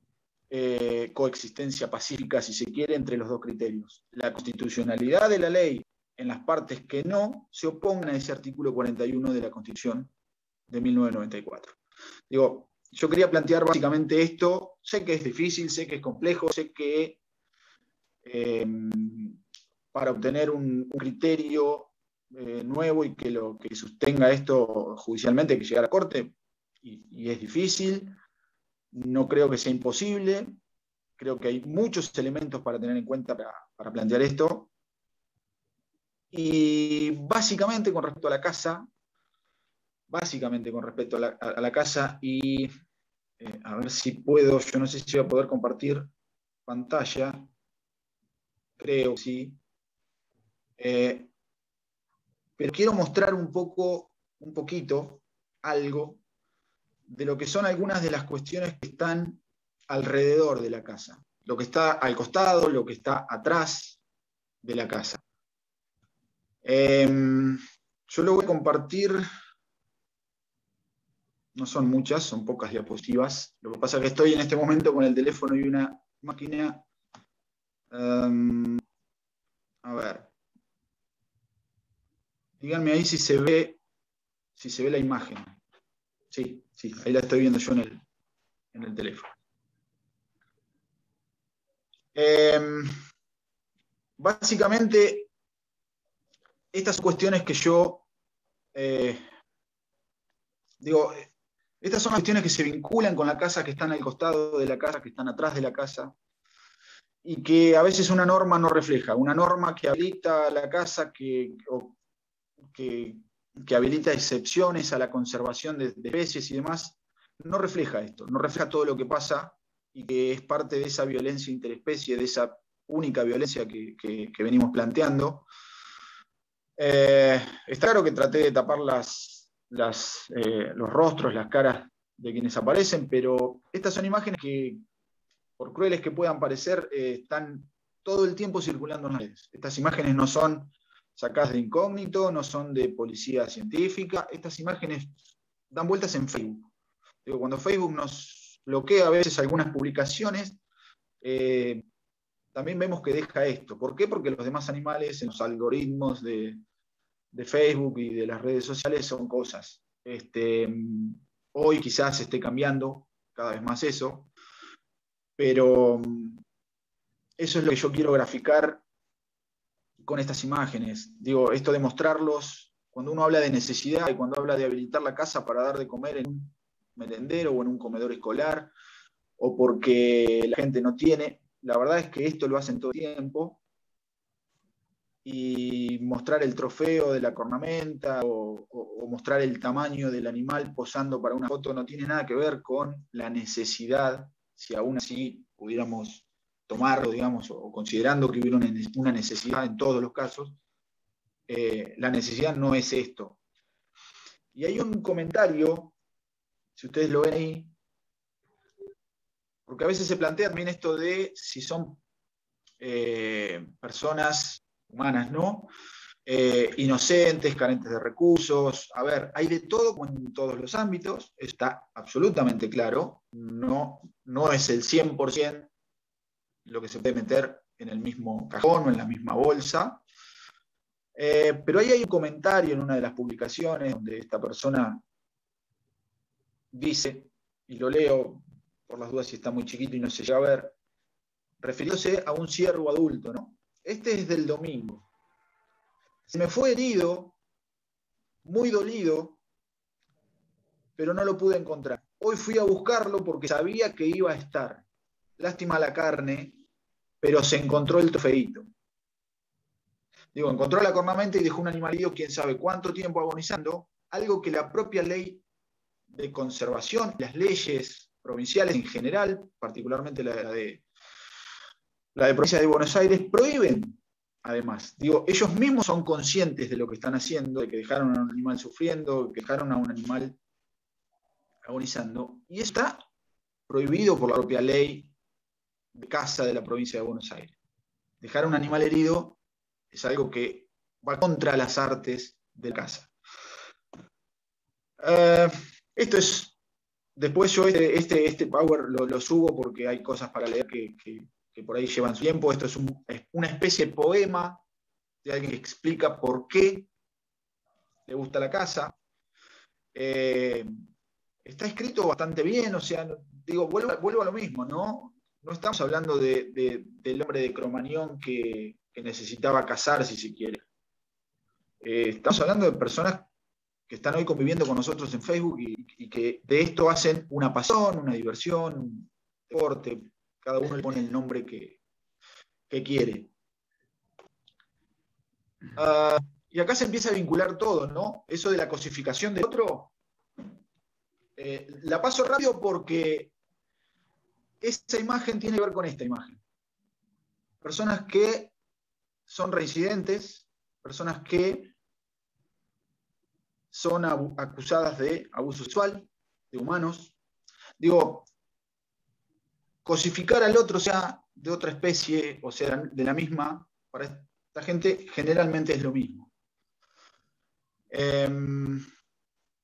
coexistencia pacífica, si se quiere, entre los dos criterios. La constitucionalidad de la ley en las partes que no se opongan a ese artículo 41 de la Constitución de 1994. Digo, yo quería plantear básicamente esto. Sé que es difícil, sé que es complejo, sé que para obtener un criterio nuevo y que sostenga esto judicialmente, que llegue a la Corte, y es difícil. No creo que sea imposible. Creo que hay muchos elementos para tener en cuenta para plantear esto. Y básicamente con respecto a la casa, y a ver si puedo, yo no sé si voy a poder compartir pantalla, creo que sí. Pero quiero mostrar un poquito, algo de lo que son algunas de las cuestiones que están alrededor de la casa. Lo que está al costado, lo que está atrás de la casa. Yo lo voy a compartir, no son muchas, son pocas diapositivas. Lo que pasa es que estoy en este momento con el teléfono y una máquina. A ver. Díganme ahí si se ve la imagen. Sí, ahí la estoy viendo yo en el teléfono. Básicamente, estas cuestiones que yo digo, estas son las cuestiones que se vinculan con la casa, que están al costado de la casa, que están atrás de la casa, y que a veces una norma no refleja. Una norma que habilita la casa, que habilita excepciones a la conservación de especies y demás, no refleja esto, no refleja todo lo que pasa y que es parte de esa violencia interespecie, de esa única violencia que venimos planteando. Está claro que traté de tapar los rostros, las caras de quienes aparecen, pero estas son imágenes que, por crueles que puedan parecer, están todo el tiempo circulando en las redes. Estas imágenes no son sacadas de incógnito, no son de policía científica. Estas imágenes dan vueltas en Facebook. Digo, cuando Facebook nos bloquea a veces algunas publicaciones, también vemos que deja esto. ¿Por qué? Porque los demás animales en los algoritmos de Facebook y de las redes sociales son cosas. Hoy quizás esté cambiando cada vez más eso, pero eso es lo que yo quiero graficar con estas imágenes. Digo, esto de mostrarlos, cuando uno habla de necesidad y cuando habla de habilitar la casa para dar de comer en un merendero o en un comedor escolar, o porque la gente no tiene, la verdad es que esto lo hacen todo el tiempo, y mostrar el trofeo de la cornamenta o mostrar el tamaño del animal posando para una foto no tiene nada que ver con la necesidad, si aún así pudiéramos tomarlo, digamos, o considerando que hubiera una necesidad en todos los casos, la necesidad no es esto. Y hay un comentario, si ustedes lo ven ahí, porque a veces se plantea también esto de si son personas humanas, ¿no? Inocentes, carentes de recursos. A ver, hay de todo en todos los ámbitos, está absolutamente claro, no es el 100% lo que se puede meter en el mismo cajón o en la misma bolsa. Pero ahí hay un comentario en una de las publicaciones donde esta persona dice, y lo leo por las dudas si está muy chiquito y no se llega a ver, refiriéndose a un ciervo adulto, ¿no? Este es del domingo. Se me fue herido, muy dolido, pero no lo pude encontrar. Hoy fui a buscarlo porque sabía que iba a estar. Lástima la carne, pero se encontró el trofeíto. Digo, encontró la cornamenta y dejó un animal herido, quién sabe cuánto tiempo agonizando, algo que la propia ley de conservación, las leyes provinciales en general, particularmente la de provincia de Buenos Aires, prohíben. Además, digo, ellos mismos son conscientes de lo que están haciendo, de que dejaron a un animal sufriendo, que dejaron a un animal agonizando, y está prohibido por la propia ley de caza de la provincia de Buenos Aires. Dejar a un animal herido es algo que va contra las artes de la caza. Esto es Después yo este Power lo subo porque hay cosas para leer que por ahí llevan su tiempo. Esto es una especie de poema de alguien que explica por qué le gusta la casa. Está escrito bastante bien, o sea, digo, vuelvo a lo mismo, ¿no? No estamos hablando del hombre de Cromañón que necesitaba casar, si se quiere. Estamos hablando de personas que están hoy conviviendo con nosotros en Facebook y que de esto hacen una pasión, una diversión, un deporte. Cada uno le pone el nombre que quiere. Y acá se empieza a vincular todo, ¿no? Eso de la cosificación del otro. La paso rápido porque esa imagen tiene que ver con esta imagen. Personas que son reincidentes, personas que son acusadas de abuso sexual, de humanos. Digo, cosificar al otro, sea de otra especie, o sea, de la misma, para esta gente generalmente es lo mismo.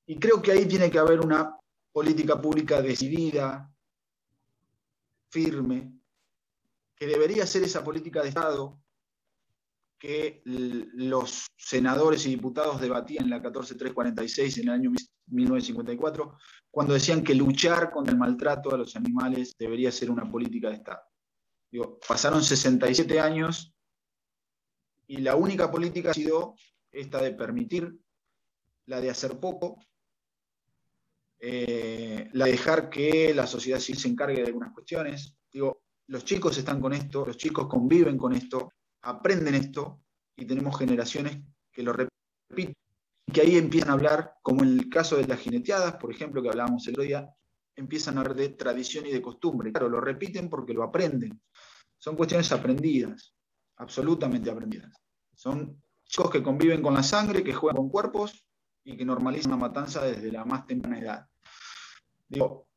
Y creo que ahí tiene que haber una política pública decidida, firme, que debería ser esa política de Estado que los senadores y diputados debatían en la 14346 en el año 1954, cuando decían que luchar contra el maltrato a los animales debería ser una política de Estado. Digo, pasaron 67 años y la única política ha sido esta de permitir, la de hacer poco, la de dejar que la sociedad civil se encargue de algunas cuestiones. Digo, los chicos están con esto, los chicos conviven con esto, aprenden esto, y tenemos generaciones que lo repiten, y que ahí empiezan a hablar, como en el caso de las jineteadas, por ejemplo, que hablábamos el otro día, empiezan a hablar de tradición y de costumbre. Claro, lo repiten porque lo aprenden. Son cuestiones aprendidas, absolutamente aprendidas. Son chicos que conviven con la sangre, que juegan con cuerpos y que normalizan la matanza desde la más temprana edad. Digo,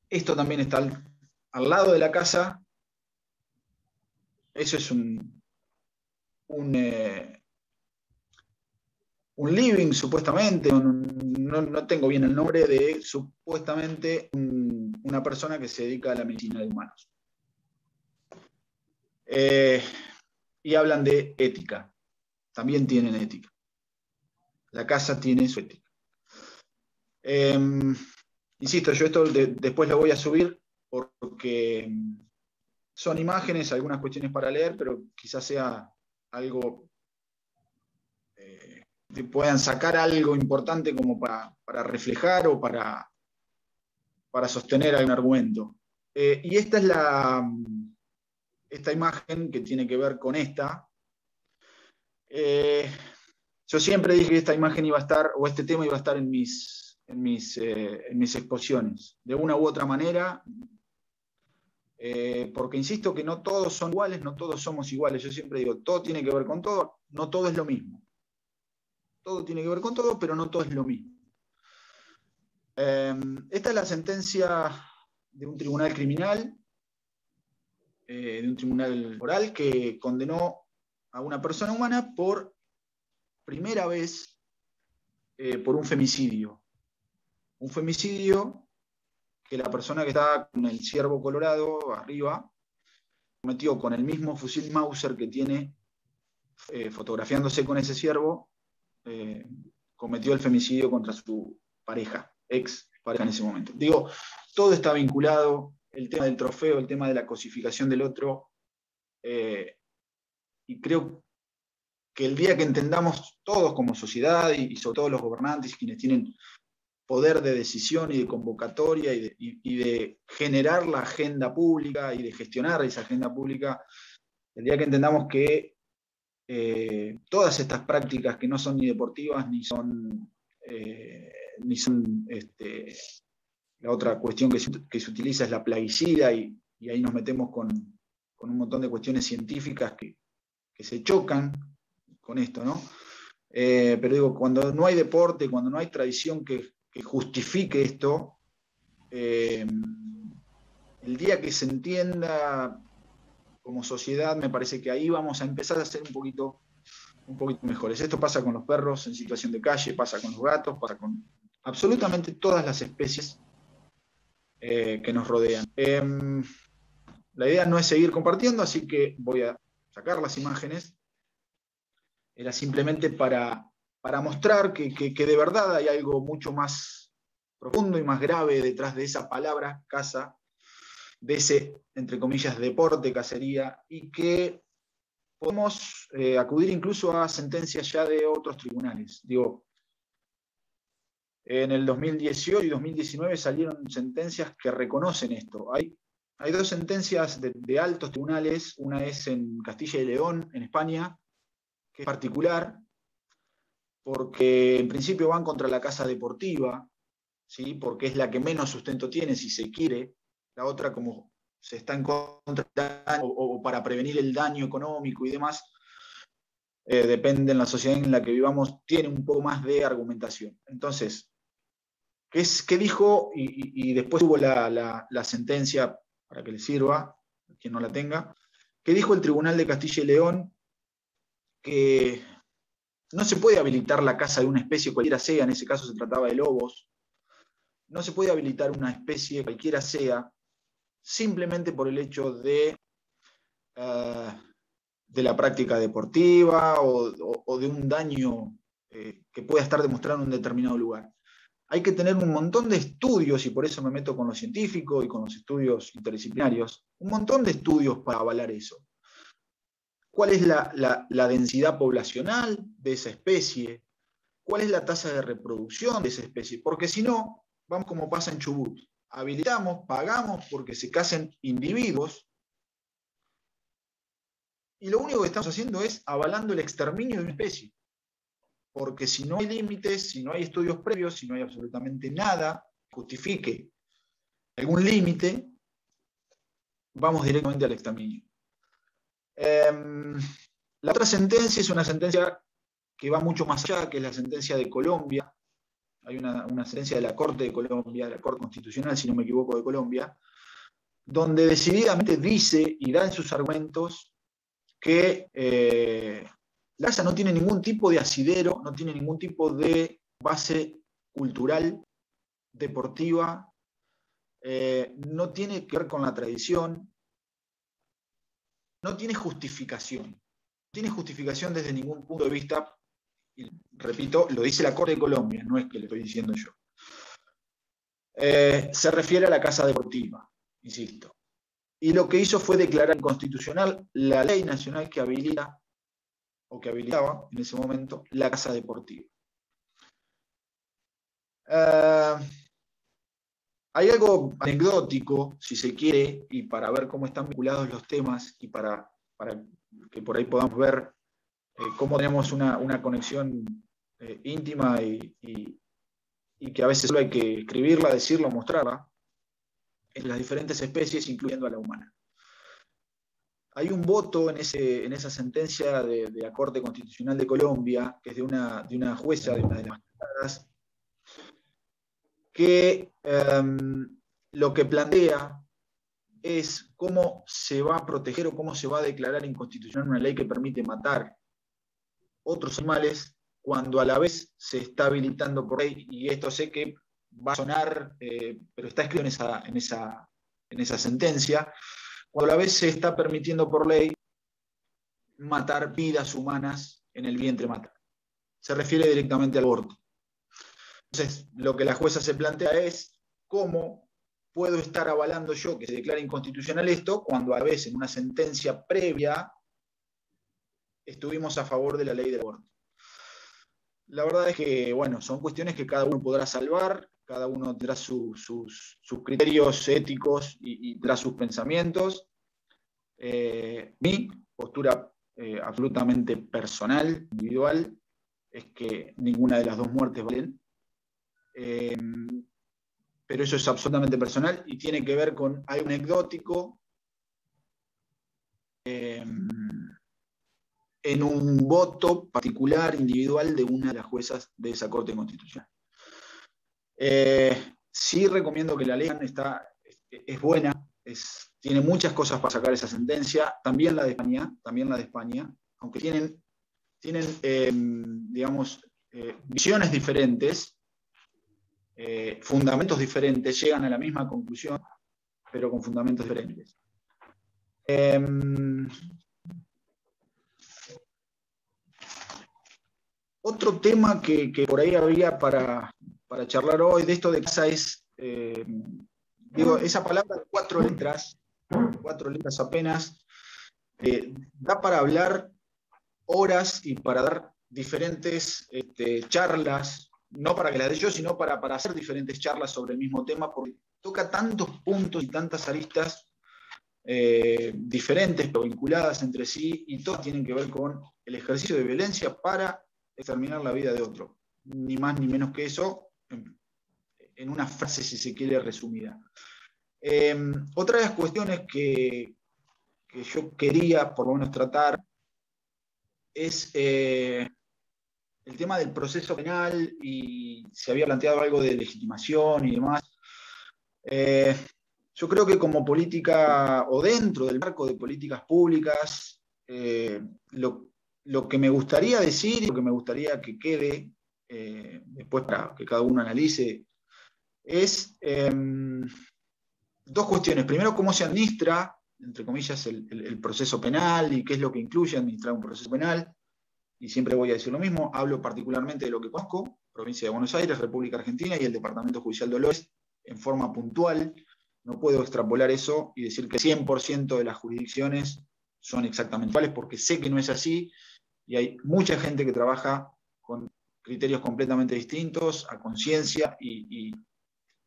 esto también está al lado de la casa. Eso es un living, supuestamente, no tengo bien el nombre, de supuestamente una persona que se dedica a la medicina de humanos. Y hablan de ética. También tienen ética. La casa tiene su ética. Insisto, yo esto después lo voy a subir porque son imágenes, algunas cuestiones para leer, pero quizás sea algo que puedan sacar algo importante como para reflejar o para sostener algún argumento. Y esta es esta imagen que tiene que ver con esta. Yo siempre dije que esta imagen iba a estar, o este tema iba a estar en mis exposiciones, de una u otra manera, porque insisto que no todos son iguales, no todos somos iguales. Yo siempre digo, todo tiene que ver con todo, no todo es lo mismo. Todo tiene que ver con todo, pero no todo es lo mismo. Esta es la sentencia de un tribunal criminal, de un tribunal oral, que condenó a una persona humana por primera vez por un femicidio. Un femicidio que la persona que estaba con el ciervo colorado arriba cometió con el mismo fusil Mauser que tiene, fotografiándose con ese ciervo, cometió el femicidio contra su pareja, ex pareja en ese momento. Digo, todo está vinculado, el tema del trofeo, el tema de la cosificación del otro, y creo que el día que entendamos todos como sociedad, y sobre todo los gobernantes, quienes tienen poder de decisión y de convocatoria y de generar la agenda pública y de gestionar esa agenda pública, el día que entendamos que todas estas prácticas que no son ni deportivas ni son la otra cuestión que se utiliza es la plaguicida, y ahí nos metemos con un montón de cuestiones científicas que se chocan con esto, ¿no? Pero digo, cuando no hay deporte, cuando no hay tradición que justifique esto, el día que se entienda como sociedad, me parece que ahí vamos a empezar a ser un poquito mejores. Esto pasa con los perros en situación de calle, pasa con los gatos, pasa con absolutamente todas las especies que nos rodean. La idea no es seguir compartiendo, así que voy a sacar las imágenes. Era simplemente para mostrar que de verdad hay algo mucho más profundo y más grave detrás de esa palabra caza, de ese, entre comillas, deporte, cacería, y que podemos acudir incluso a sentencias ya de otros tribunales. Digo, en el 2018 y 2019 salieron sentencias que reconocen esto. Hay dos sentencias de altos tribunales, una es en Castilla y León, en España, que es particular, porque en principio van contra la caza deportiva, ¿sí? Porque es la que menos sustento tiene, si se quiere. La otra, como se está en contra o para prevenir el daño económico y demás, depende en la sociedad en la que vivamos, tiene un poco más de argumentación. Entonces, ¿qué dijo? Y después hubo la sentencia, para que le sirva, a quien no la tenga. ¿Qué dijo el Tribunal de Castilla y León? Que no se puede habilitar la caza de una especie cualquiera sea, en ese caso se trataba de lobos, no se puede habilitar una especie cualquiera sea, simplemente por el hecho de la práctica deportiva o de un daño que pueda estar demostrado en un determinado lugar. Hay que tener un montón de estudios, y por eso me meto con lo científico y con los estudios interdisciplinarios, un montón de estudios para avalar eso. ¿Cuál es la densidad poblacional de esa especie? ¿Cuál es la tasa de reproducción de esa especie? Porque si no, vamos como pasa en Chubut. Habilitamos, pagamos porque se casen individuos, y lo único que estamos haciendo es avalando el exterminio de una especie. Porque si no hay límites, si no hay estudios previos, si no hay absolutamente nada que justifique algún límite, vamos directamente al exterminio. La otra sentencia es una sentencia que va mucho más allá, que es la sentencia de Colombia. Hay una sentencia de la Corte de Colombia, de la Corte Constitucional, si no me equivoco, de Colombia, donde decididamente dice y da en sus argumentos que la caza no tiene ningún tipo de asidero, no tiene ningún tipo de base cultural, deportiva, no tiene que ver con la tradición, no tiene justificación. No tiene justificación desde ningún punto de vista, y repito, lo dice la Corte de Colombia, no es que le estoy diciendo yo. Se refiere a la caza deportiva, insisto. Y lo que hizo fue declarar inconstitucional la ley nacional que habilita, o que habilitaba en ese momento, la caza deportiva. Hay algo anecdótico, si se quiere, y para ver cómo están vinculados los temas, y para que por ahí podamos ver cómo tenemos una conexión íntima y que a veces solo hay que escribirla, decirla, mostrarla, en las diferentes especies, incluyendo a la humana. Hay un voto en esa sentencia de la Corte Constitucional de Colombia, que es de una jueza, de una de las magistradas, que lo que plantea es cómo se va a proteger o cómo se va a declarar inconstitucional una ley que permite matar otros animales cuando a la vez se está habilitando por ley, y esto sé que va a sonar, pero está escrito en esa sentencia, cuando a la vez se está permitiendo por ley matar vidas humanas en el vientre materno. Se refiere directamente al aborto. Entonces, lo que la jueza se plantea es cómo puedo estar avalando yo que se declara inconstitucional esto cuando a la vez en una sentencia previa estuvimos a favor de la ley del aborto. La verdad es que, bueno, son cuestiones que cada uno podrá salvar, cada uno tendrá sus criterios éticos y tendrá sus pensamientos. Mi postura absolutamente personal, individual, es que ninguna de las dos muertes valen. Pero eso es absolutamente personal y tiene que ver con algo anecdótico en un voto particular, individual, de una de las juezas de esa Corte Constitucional. Sí recomiendo que la lean, es buena, tiene muchas cosas para sacar esa sentencia, también la de España, aunque tienen digamos, visiones diferentes. fundamentos diferentes llegan a la misma conclusión, pero con fundamentos diferentes. Otro tema que por ahí había para charlar hoy de esto de casa es, esa palabra de 4 letras apenas, da para hablar horas y para dar diferentes charlas, no para que las dé yo, sino para hacer diferentes charlas sobre el mismo tema, porque toca tantos puntos y tantas aristas diferentes, pero vinculadas entre sí, y todas tienen que ver con el ejercicio de violencia para exterminar la vida de otro. Ni más ni menos que eso, en una frase, si se quiere, resumida. Otra de las cuestiones que yo quería, por lo menos, tratar es el tema del proceso penal, y se había planteado algo de legitimación y demás. Yo creo que como política, o dentro del marco de políticas públicas, lo que me gustaría decir y lo que me gustaría que quede después para que cada uno analice es dos cuestiones. Primero, cómo se administra, entre comillas, el proceso penal y qué es lo que incluye administrar un proceso penal. Y siempre voy a decir lo mismo, hablo particularmente de lo que conozco, provincia de Buenos Aires, República Argentina y el Departamento Judicial de Dolores, en forma puntual. No puedo extrapolar eso y decir que 100% de las jurisdicciones son exactamente iguales, porque sé que no es así, y hay mucha gente que trabaja con criterios completamente distintos, a conciencia y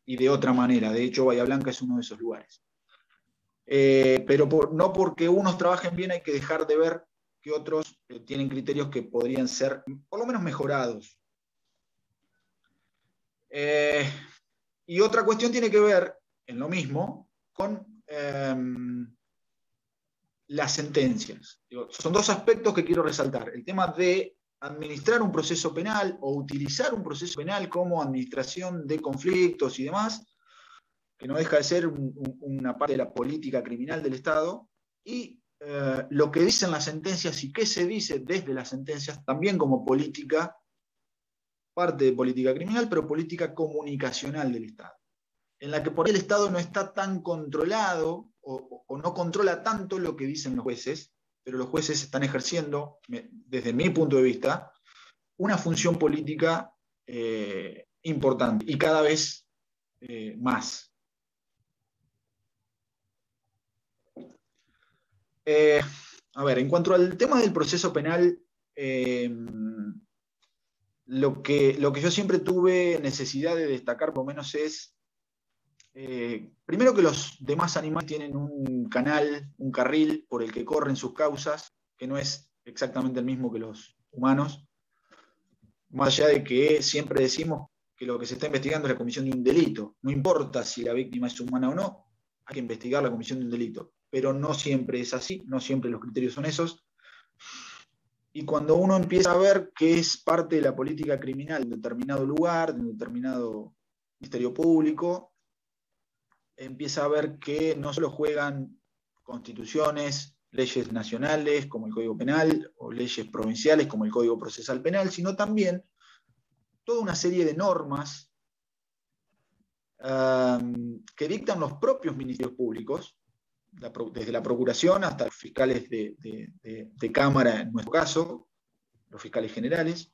de otra manera. De hecho, Bahía Blanca es uno de esos lugares. Pero no porque unos trabajen bien hay que dejar de ver que otros tienen criterios que podrían ser por lo menos mejorados. Y otra cuestión tiene que ver, en lo mismo, con las sentencias. Son dos aspectos que quiero resaltar. El tema de administrar un proceso penal o utilizar un proceso penal como administración de conflictos y demás, que no deja de ser una parte de la política criminal del Estado, y lo que dicen las sentencias y qué se dice desde las sentencias, también como política, parte de política criminal, pero política comunicacional del Estado, en la que por ahí el Estado no está tan controlado o no controla tanto lo que dicen los jueces, pero los jueces están ejerciendo, desde mi punto de vista, una función política importante y cada vez más. A ver, en cuanto al tema del proceso penal, lo que yo siempre tuve necesidad de destacar, por lo menos, es primero que los demás animales tienen un canal, un carril por el que corren sus causas, que no es exactamente el mismo que los humanos, más allá de que siempre decimos que lo que se está investigando es la comisión de un delito. No importa si la víctima es humana o no, hay que investigar la comisión de un delito. Pero no siempre es así, no siempre los criterios son esos. Y cuando uno empieza a ver que es parte de la política criminal de un determinado lugar, de un determinado ministerio público, empieza a ver que no solo juegan constituciones, leyes nacionales como el Código Penal, o leyes provinciales como el Código Procesal Penal, sino también toda una serie de normas que dictan los propios ministerios públicos, desde la Procuración hasta los fiscales de Cámara, en nuestro caso, los fiscales generales,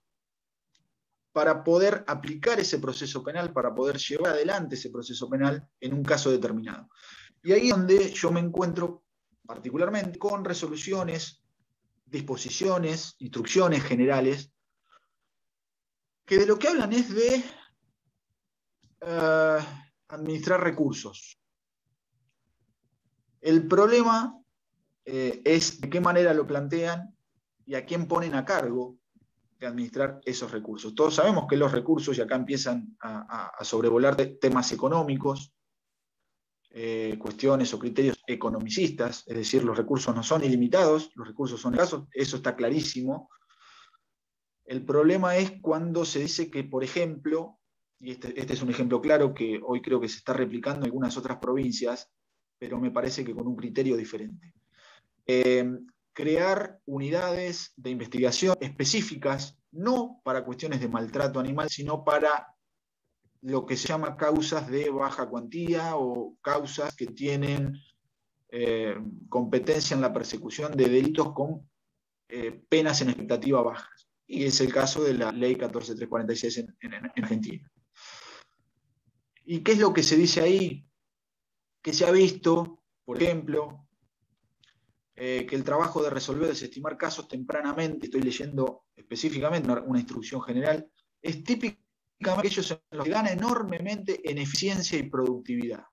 para poder aplicar ese proceso penal, para poder llevar adelante ese proceso penal en un caso determinado. Y ahí es donde yo me encuentro particularmente con resoluciones, disposiciones, instrucciones generales, que de lo que hablan es de administrar recursos. El problema es de qué manera lo plantean y a quién ponen a cargo de administrar esos recursos. Todos sabemos que los recursos, y acá empiezan a sobrevolar temas económicos, cuestiones o criterios economicistas, es decir, los recursos no son ilimitados, los recursos son escasos, eso está clarísimo. El problema es cuando se dice que, por ejemplo, y este es un ejemplo claro que hoy creo que se está replicando en algunas otras provincias, pero me parece que con un criterio diferente. Crear unidades de investigación específicas, no para cuestiones de maltrato animal, sino para lo que se llama causas de baja cuantía o causas que tienen competencia en la persecución de delitos con penas en expectativa bajas. Y es el caso de la ley 14346 en Argentina. ¿Y qué es lo que se dice ahí? Que se ha visto, por ejemplo, que el trabajo de resolver, desestimar casos tempranamente, estoy leyendo específicamente una instrucción general, es típicamente aquellos en los que gana enormemente en eficiencia y productividad.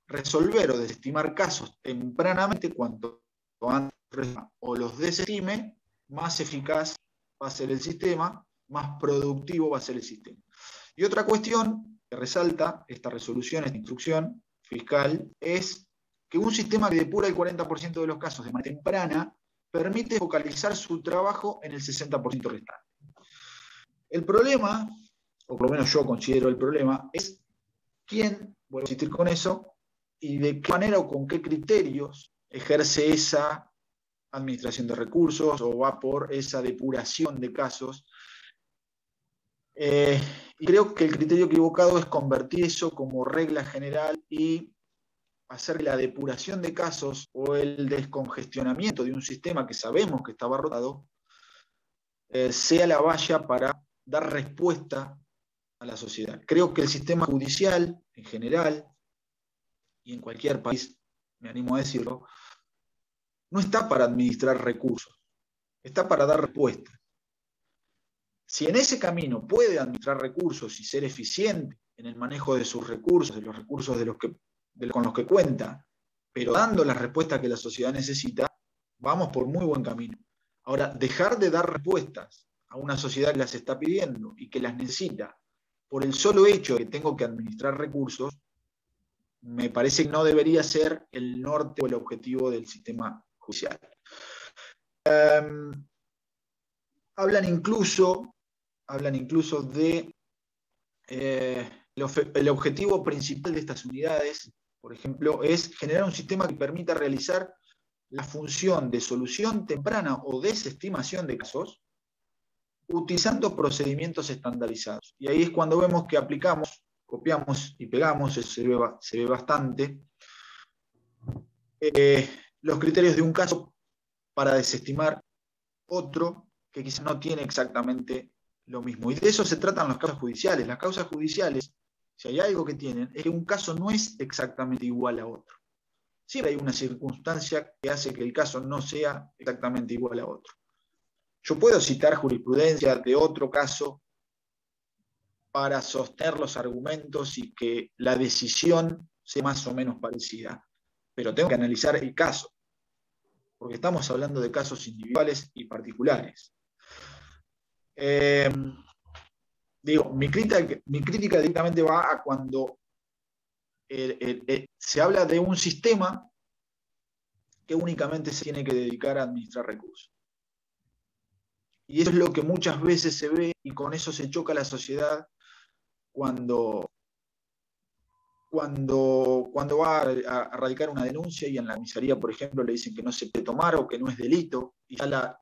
Resolver o desestimar casos tempranamente, cuanto antes o los desestime, más eficaz va a ser el sistema, más productivo va a ser el sistema. Y otra cuestión que resalta esta resolución, esta instrucción fiscal, es que un sistema que depura el 40% de los casos de manera temprana permite focalizar su trabajo en el 60% restante. El problema, o por lo menos yo considero el problema, es quién, vuelvo a insistir con eso, y de qué manera o con qué criterios ejerce esa administración de recursos o va por esa depuración de casos. Y creo que el criterio equivocado es convertir eso como regla general y hacer que la depuración de casos o el descongestionamiento de un sistema que sabemos que está abarrotado sea la valla para dar respuesta a la sociedad. Creo que el sistema judicial en general y en cualquier país, me animo a decirlo, no está para administrar recursos, está para dar respuestas. Si en ese camino puede administrar recursos y ser eficiente en el manejo de sus recursos, de los recursos con los que cuenta, pero dando las respuestas que la sociedad necesita, vamos por muy buen camino. Ahora, dejar de dar respuestas a una sociedad que las está pidiendo y que las necesita por el solo hecho de que tengo que administrar recursos, me parece que no debería ser el norte o el objetivo del sistema judicial. Hablan incluso de el objetivo principal de estas unidades, por ejemplo, es generar un sistema que permita realizar la función de solución temprana o desestimación de casos utilizando procedimientos estandarizados. Y ahí es cuando vemos que aplicamos, copiamos y pegamos, eso se ve bastante, los criterios de un caso para desestimar otro que quizás no tiene exactamente lo mismo. Y de eso se tratan las causas judiciales. Las causas judiciales, si hay algo que tienen, es que un caso no es exactamente igual a otro. Siempre hay una circunstancia que hace que el caso no sea exactamente igual a otro. Yo puedo citar jurisprudencia de otro caso para sostener los argumentos y que la decisión sea más o menos parecida, pero tengo que analizar el caso, porque estamos hablando de casos individuales y particulares. Mi crítica directamente va a cuando se habla de un sistema que únicamente se tiene que dedicar a administrar recursos. Y eso es lo que muchas veces se ve y con eso se choca la sociedad cuando va a radicar una denuncia y en la comisaría, por ejemplo, le dicen que no se puede tomar o que no es delito, y ya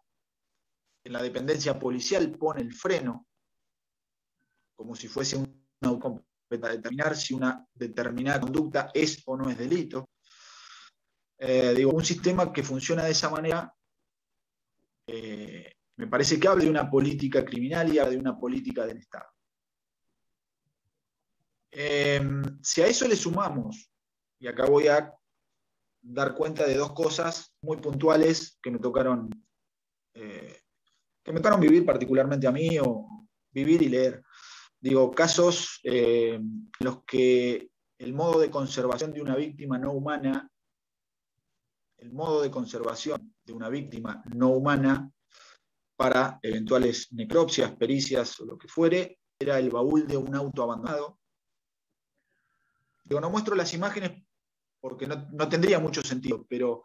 en la dependencia policial pone el freno, como si fuese para determinar si una determinada conducta es o no es delito. Un sistema que funciona de esa manera me parece que habla de una política criminal y habla de una política del Estado. Si a eso le sumamos, y acá voy a dar cuenta de dos cosas muy puntuales que me tocaron vivir particularmente a mí, o vivir y leer. Casos en los que el modo de conservación de una víctima no humana, para eventuales necropsias, pericias o lo que fuere, era el baúl de un auto abandonado. No muestro las imágenes porque no tendría mucho sentido, pero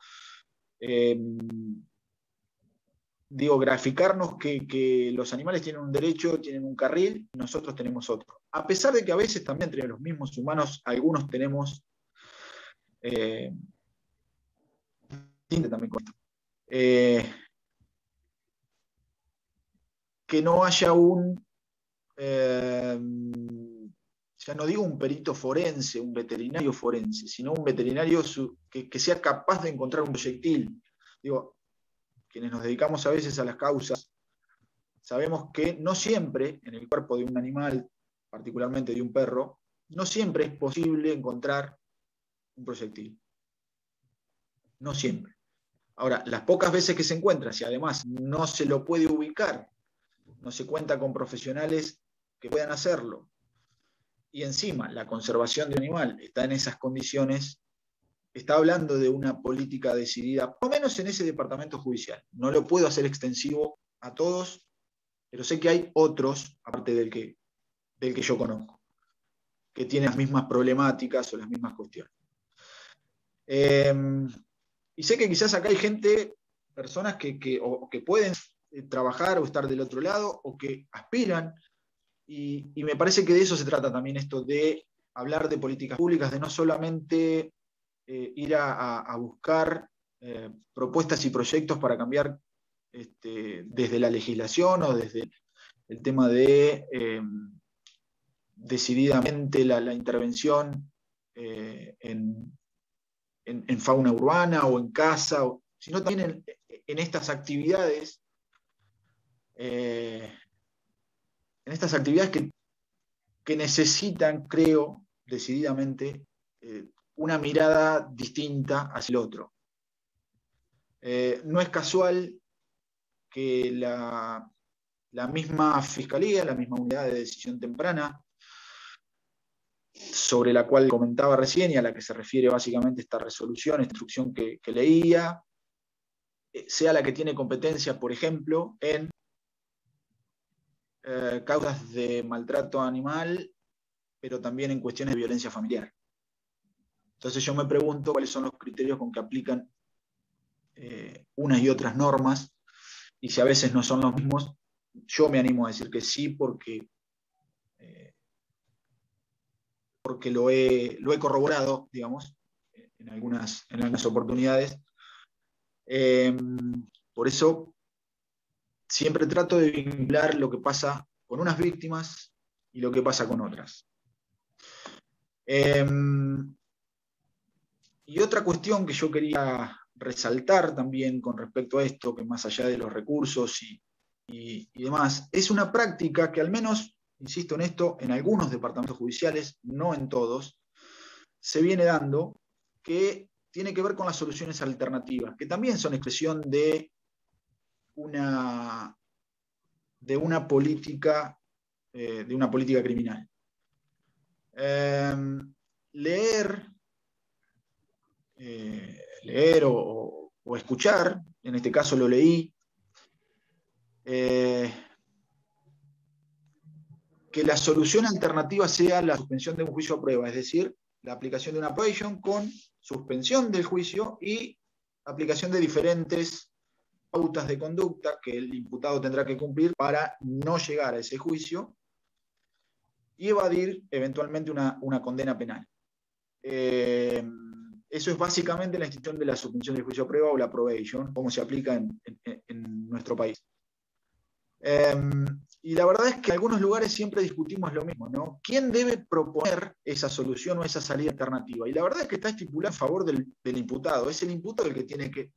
graficarnos que los animales tienen un derecho, tienen un carril, y nosotros tenemos otro. A pesar de que a veces también entre los mismos humanos, algunos tenemos también con esto. Que no haya ya no digo un perito forense, un veterinario forense, sino un veterinario que sea capaz de encontrar un proyectil. Digo, quienes nos dedicamos a veces a las causas, sabemos que no siempre en el cuerpo de un animal, particularmente de un perro, no siempre es posible encontrar un proyectil. No siempre. Ahora, las pocas veces que se encuentra, si además no se lo puede ubicar, no se cuenta con profesionales que puedan hacerlo, y encima la conservación de un animal está en esas condiciones, está hablando de una política decidida, por lo menos en ese departamento judicial. No lo puedo hacer extensivo a todos, pero sé que hay otros, aparte del que yo conozco, que tienen las mismas problemáticas o las mismas cuestiones. Y sé que quizás acá hay gente, personas que pueden trabajar o estar del otro lado, o que aspiran, y me parece que de eso se trata también esto de hablar de políticas públicas, de no solamente ir a buscar propuestas y proyectos para cambiar desde la legislación o desde el tema de decididamente la intervención en fauna urbana o en casa, sino también en estas actividades, que necesitan, creo, decididamente, una mirada distinta hacia el otro. No es casual que la misma Fiscalía, la misma Unidad de Decisión Temprana, sobre la cual comentaba recién y a la que se refiere básicamente esta resolución, esta instrucción que leía, sea la que tiene competencia, por ejemplo, en causas de maltrato animal, pero también en cuestiones de violencia familiar. Entonces yo me pregunto cuáles son los criterios con que aplican unas y otras normas, y si a veces no son los mismos. Yo me animo a decir que sí, porque lo he corroborado, digamos, en algunas oportunidades. Por eso siempre trato de vincular lo que pasa con unas víctimas y lo que pasa con otras. Y otra cuestión que yo quería resaltar también con respecto a esto, que más allá de los recursos y demás, es una práctica que al menos, insisto en esto, en algunos departamentos judiciales, no en todos, se viene dando, que tiene que ver con las soluciones alternativas, que también son expresión de una política criminal. Leer o escuchar, en este caso lo leí, que la solución alternativa sea la suspensión de un juicio a prueba, es decir, la aplicación de una probation con suspensión del juicio y aplicación de diferentes pautas de conducta que el imputado tendrá que cumplir para no llegar a ese juicio y evadir eventualmente una condena penal. Eso es básicamente la institución de la suspensión del juicio a prueba o la probation, como se aplica en nuestro país. Y la verdad es que en algunos lugares siempre discutimos lo mismo, ¿no? ¿Quién debe proponer esa solución o esa salida alternativa? Y la verdad es que está estipulado en favor del imputado. Es el imputado el que tiene que...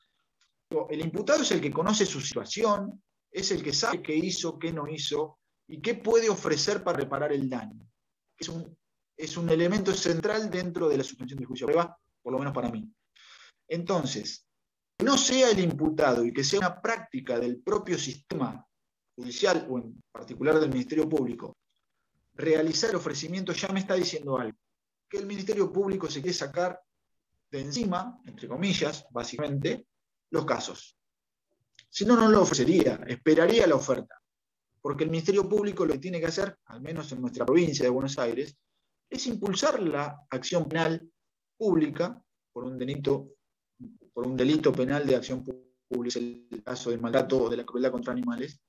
El imputado es el que conoce su situación, es el que sabe qué hizo, qué no hizo y qué puede ofrecer para reparar el daño. Es un elemento central dentro de la suspensión del juicio a prueba, por lo menos para mí. Entonces, que no sea el imputado y que sea una práctica del propio sistema judicial o en particular del Ministerio Público, realizar el ofrecimiento ya me está diciendo algo. Que el Ministerio Público se quiere sacar de encima, entre comillas, básicamente, los casos. Si no, no lo ofrecería, esperaría la oferta. Porque el Ministerio Público lo que tiene que hacer, al menos en nuestra provincia de Buenos Aires, es impulsar la acción penal pública por un delito penal de acción pública, el caso del maltrato o de la crueldad contra animales,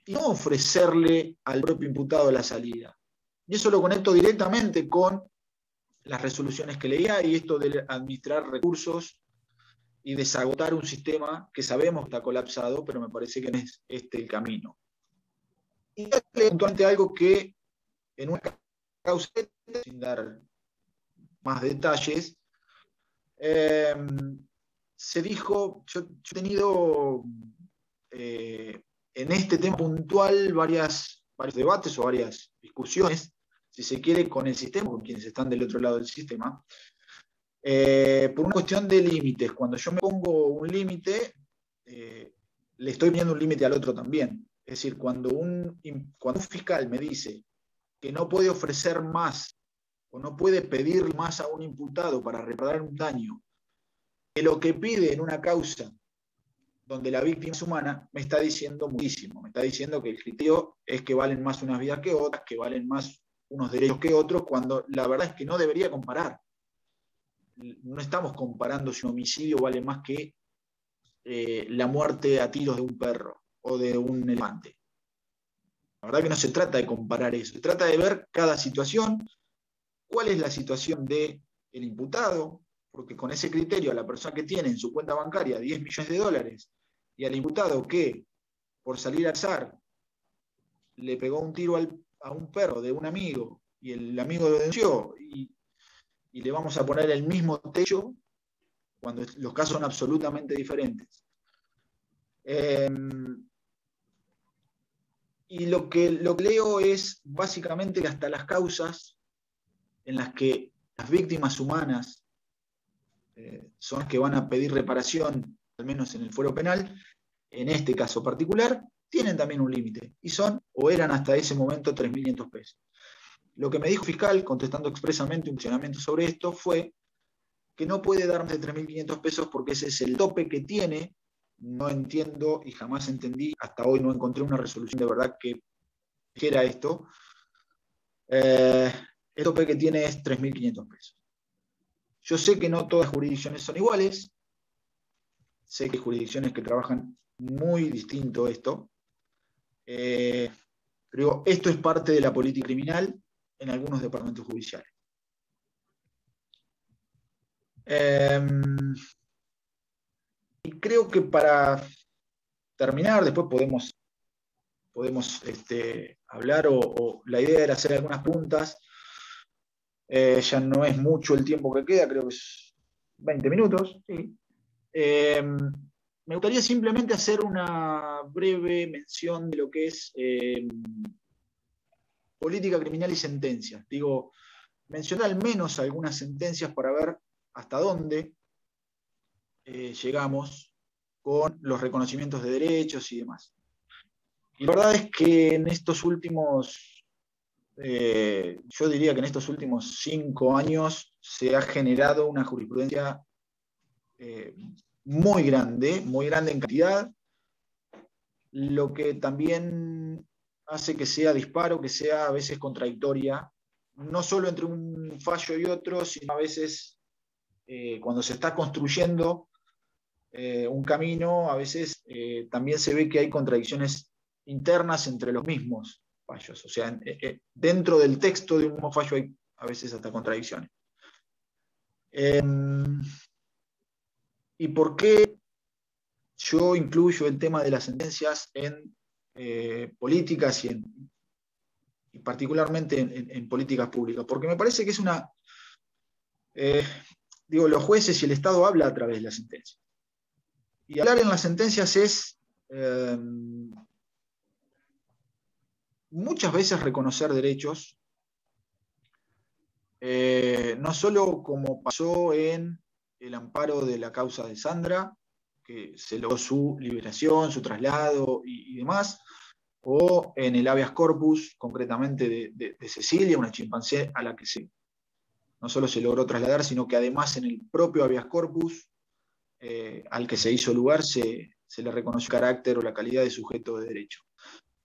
y no ofrecerle al propio imputado la salida. Y eso lo conecto directamente con las resoluciones que leía y esto de administrar recursos y desagotar un sistema que sabemos que está colapsado, pero me parece que no es este el camino. Y puntualmente algo que en una causa, sin dar más detalles, se dijo, yo he tenido en este tema puntual varios debates o varias discusiones, si se quiere, con el sistema, con quienes están del otro lado del sistema, por una cuestión de límites. Cuando yo me pongo un límite, le estoy poniendo un límite al otro también. Es decir, cuando un fiscal me dice que no puede ofrecer más o no puede pedir más a un imputado para reparar un daño que lo que pide en una causa donde la víctima es humana, me está diciendo muchísimo. Me está diciendo que el criterio es que valen más unas vidas que otras, que valen más unos derechos que otros, cuando la verdad es que no debería comparar. No estamos comparando si un homicidio vale más que la muerte a tiros de un perro o de un elefante. La verdad que no se trata de comparar eso, se trata de ver cada situación, cuál es la situación del imputado, porque con ese criterio a la persona que tiene en su cuenta bancaria 10 millones de dólares y al imputado que por salir al azar le pegó un tiro a un perro de un amigo y el amigo lo denunció y le vamos a poner el mismo techo cuando los casos son absolutamente diferentes. Y lo que leo es básicamente que hasta las causas en las que las víctimas humanas son las que van a pedir reparación, al menos en el fuero penal, en este caso particular, tienen también un límite, y son, o eran hasta ese momento, 3.500 pesos. Lo que me dijo el fiscal, contestando expresamente un cuestionamiento sobre esto, fue que no puede dar más de 3.500 pesos porque ese es el tope que tiene. No entiendo y jamás entendí, hasta hoy no encontré una resolución de verdad que dijera esto. El tope que tiene es 3.500 pesos. Yo sé que no todas las jurisdicciones son iguales, sé que hay jurisdicciones que trabajan muy distinto esto, pero esto es parte de la política criminal en algunos departamentos judiciales. Y creo que para terminar, después podemos hablar, o la idea era hacer algunas preguntas. Ya no es mucho el tiempo que queda, creo que es 20 minutos. Sí. Me gustaría simplemente hacer una breve mención de lo que es política criminal y sentencias. Digo, mencionar al menos algunas sentencias para ver hasta dónde llegamos con los reconocimientos de derechos y demás. Y la verdad es que en estos últimos, yo diría que en estos últimos 5 años se ha generado una jurisprudencia muy grande en cantidad, lo que también hace que sea disparo, que sea a veces contradictoria, no solo entre un fallo y otro, sino a veces cuando se está construyendo un camino, a veces también se ve que hay contradicciones internas entre los mismos fallos. O sea, dentro del texto de un mismo fallo hay a veces hasta contradicciones. ¿Y por qué yo incluyo el tema de las sentencias en políticas y particularmente en políticas públicas? Porque me parece que es una... los jueces y el Estado hablan a través de las sentencias. Y hablar en las sentencias es muchas veces reconocer derechos, no solo como pasó en el amparo de la causa de Sandra, que se logró su liberación, su traslado y demás, o en el habeas corpus, concretamente de Cecilia, una chimpancé a la que no solo se logró trasladar, sino que además en el propio habeas corpus al que se hizo lugar se le reconoció carácter o la calidad de sujeto de derecho.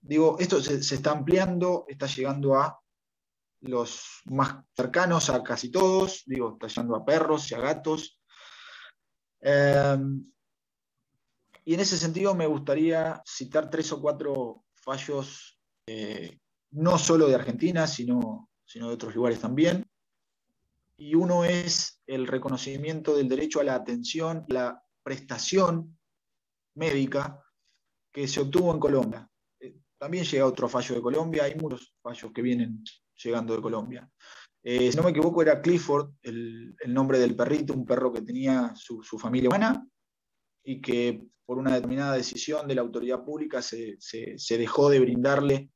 Digo, esto se está ampliando, está llegando a los más cercanos a casi todos, digo, está llegando a perros y a gatos. Y en ese sentido me gustaría citar 3 o 4 fallos, no solo de Argentina, sino de otros lugares también. Y uno es el reconocimiento del derecho a la atención, la prestación médica que se obtuvo en Colombia. También llega otro fallo de Colombia, hay muchos fallos que vienen llegando de Colombia. Si no me equivoco, era Clifford, el nombre del perrito, un perro que tenía su familia humana, y que por una determinada decisión de la autoridad pública se dejó de brindarle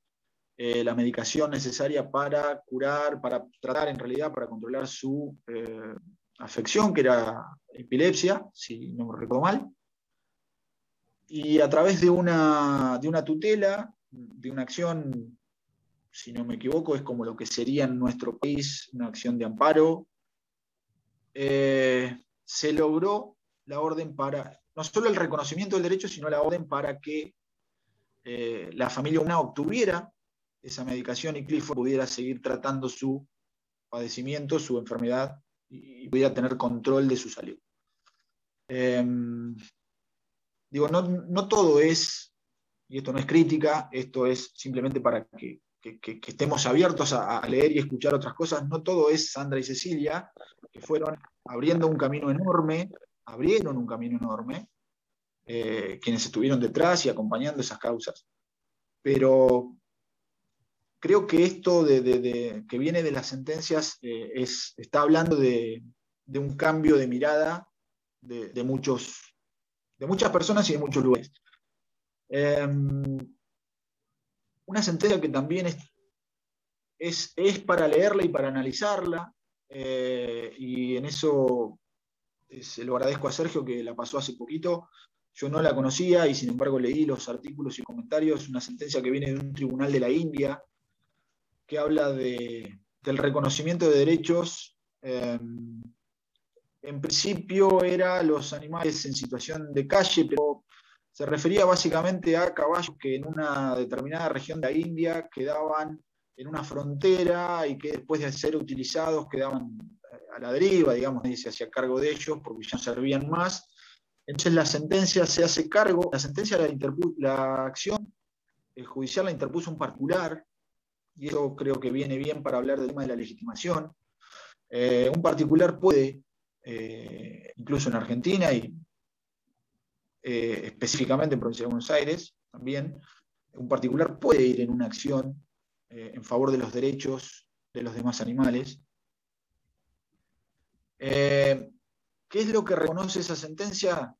la medicación necesaria para curar, para tratar en realidad, para controlar su afección, que era epilepsia, si no me recuerdo mal. Y a través de una tutela, de una acción, si no me equivoco, es como lo que sería en nuestro país una acción de amparo, se logró la orden para, no solo el reconocimiento del derecho, sino la orden para que la familia humana obtuviera esa medicación y Clifford pudiera seguir tratando su padecimiento, su enfermedad, y pudiera tener control de su salud. Digo, no todo es, y esto no es crítica, esto es simplemente para que estemos abiertos a leer y escuchar otras cosas, no todo es Sandra y Cecilia, que fueron abriendo un camino enorme, abrieron un camino enorme, quienes estuvieron detrás y acompañando esas causas. Pero creo que esto que viene de las sentencias está hablando de un cambio de mirada de muchas personas y de muchos lugares. Una sentencia que también es para leerla y para analizarla, y en eso se lo agradezco a Sergio, que la pasó hace poquito. Yo no la conocía y sin embargo leí los artículos y comentarios. Una sentencia que viene de un tribunal de la India que habla del reconocimiento de derechos. En principio era los animales en situación de calle, pero se refería básicamente a caballos que en una determinada región de la India quedaban en una frontera y que después de ser utilizados quedaban a la deriva, digamos, nadie se hacía cargo de ellos porque ya no servían más. Entonces la sentencia se hace cargo, la sentencia la acción judicial la interpuso un particular, y eso creo que viene bien para hablar del tema de la legitimación. Un particular puede, incluso en Argentina y específicamente en Provincia de Buenos Aires, también, un particular puede ir en una acción en favor de los derechos de los demás animales. ¿Qué es lo que reconoce esa sentencia?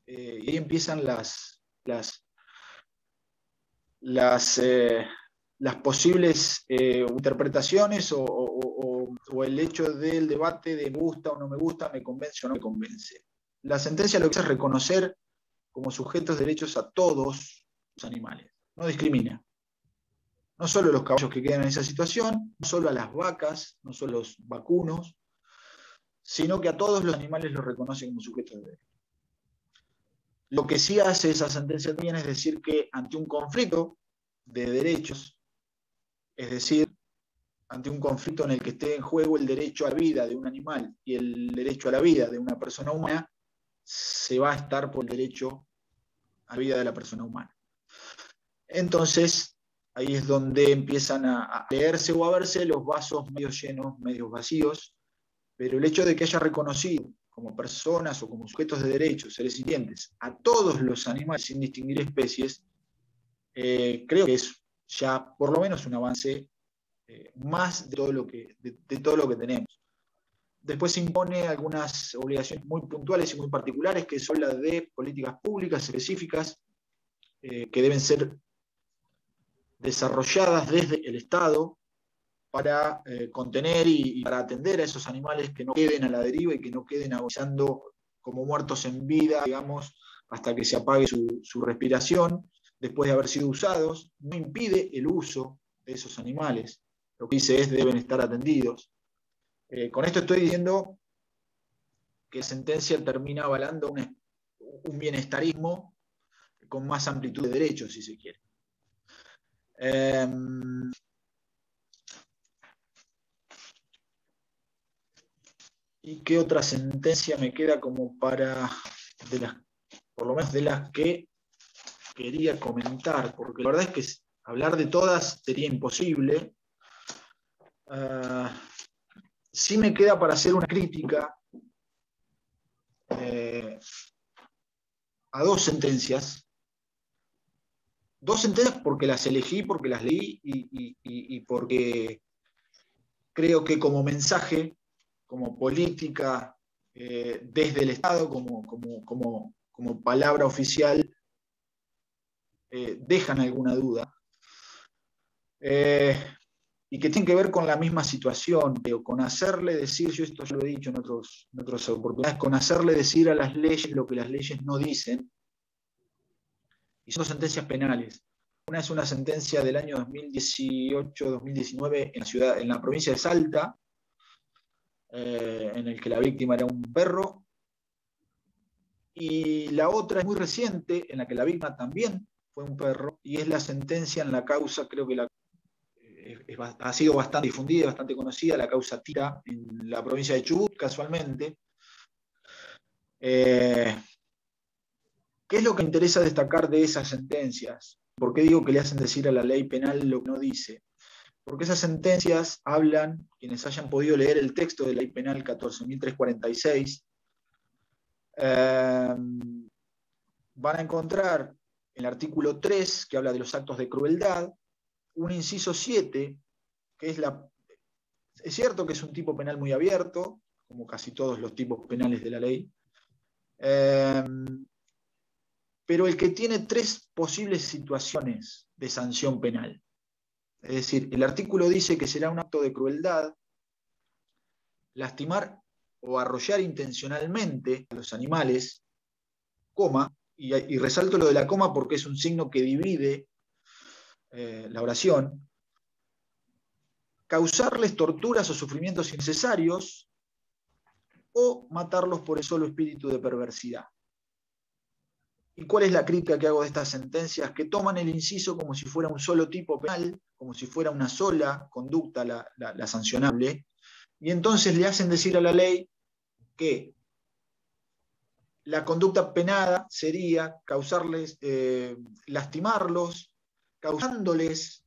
Y ahí empiezan las posibles interpretaciones o el hecho del debate de me gusta o no me gusta, me convence o no me convence. La sentencia lo que hace es reconocer como sujetos de derechos a todos los animales, no discrimina. No solo a los caballos que quedan en esa situación, no solo a las vacas, no solo a los vacunos, sino que a todos los animales los reconoce como sujetos de derechos. Lo que sí hace esa sentencia también es decir que ante un conflicto de derechos, es decir, ante un conflicto en el que esté en juego el derecho a la vida de un animal y el derecho a la vida de una persona humana, se va a estar por el derecho a la vida de la persona humana. Entonces, ahí es donde empiezan a leerse o a verse los vasos medio llenos, medio vacíos, pero el hecho de que haya reconocido como personas o como sujetos de derechos, seres sintientes, a todos los animales sin distinguir especies, creo que es ya por lo menos un avance más de todo lo que tenemos. Después se impone algunas obligaciones muy puntuales y muy particulares, que son las de políticas públicas específicas que deben ser desarrolladas desde el Estado para contener y para atender a esos animales que no queden a la deriva y que no queden agonizando como muertos en vida, digamos, hasta que se apague su respiración después de haber sido usados. No impide el uso de esos animales. Lo que dice es que deben estar atendidos. Con esto estoy diciendo que la sentencia termina avalando un bienestarismo con más amplitud de derechos, si se quiere. ¿Y qué otra sentencia me queda como para, por lo menos de las que quería comentar? Porque la verdad es que hablar de todas sería imposible. Sí me queda para hacer una crítica a dos sentencias 2 sentencias porque las elegí, porque las leí y porque creo que como mensaje, como política, desde el Estado, como palabra oficial, dejan alguna duda. Y que tienen que ver con la misma situación, con hacerle decir, yo esto ya lo he dicho en otras oportunidades, con hacerle decir a las leyes lo que las leyes no dicen. Y son sentencias penales. Una es una sentencia del año 2018-2019 en la provincia de Salta, en el que la víctima era un perro. Y la otra es muy reciente, en la que la víctima también fue un perro, y es la sentencia en la causa, creo que ha sido bastante difundida, bastante conocida, la causa Tita, en la provincia de Chubut, casualmente. ¿Qué es lo que interesa destacar de esas sentencias? ¿Por qué digo que le hacen decir a la ley penal lo que no dice? Porque esas sentencias hablan, quienes hayan podido leer el texto de la ley penal 14.346, van a encontrar en el artículo 3, que habla de los actos de crueldad, un inciso 7, que es cierto que es un tipo penal muy abierto, como casi todos los tipos penales de la ley, pero el que tiene 3 posibles situaciones de sanción penal. Es decir, el artículo dice que será un acto de crueldad lastimar o arrollar intencionalmente a los animales, coma, y resalto lo de la coma porque es un signo que divide la oración, causarles torturas o sufrimientos innecesarios o matarlos por el solo espíritu de perversidad. ¿Y cuál es la crítica que hago de estas sentencias? Que toman el inciso como si fuera un solo tipo penal, como si fuera una sola conducta la sancionable, y entonces le hacen decir a la ley que la conducta penada sería causarles, lastimarlos, causándoles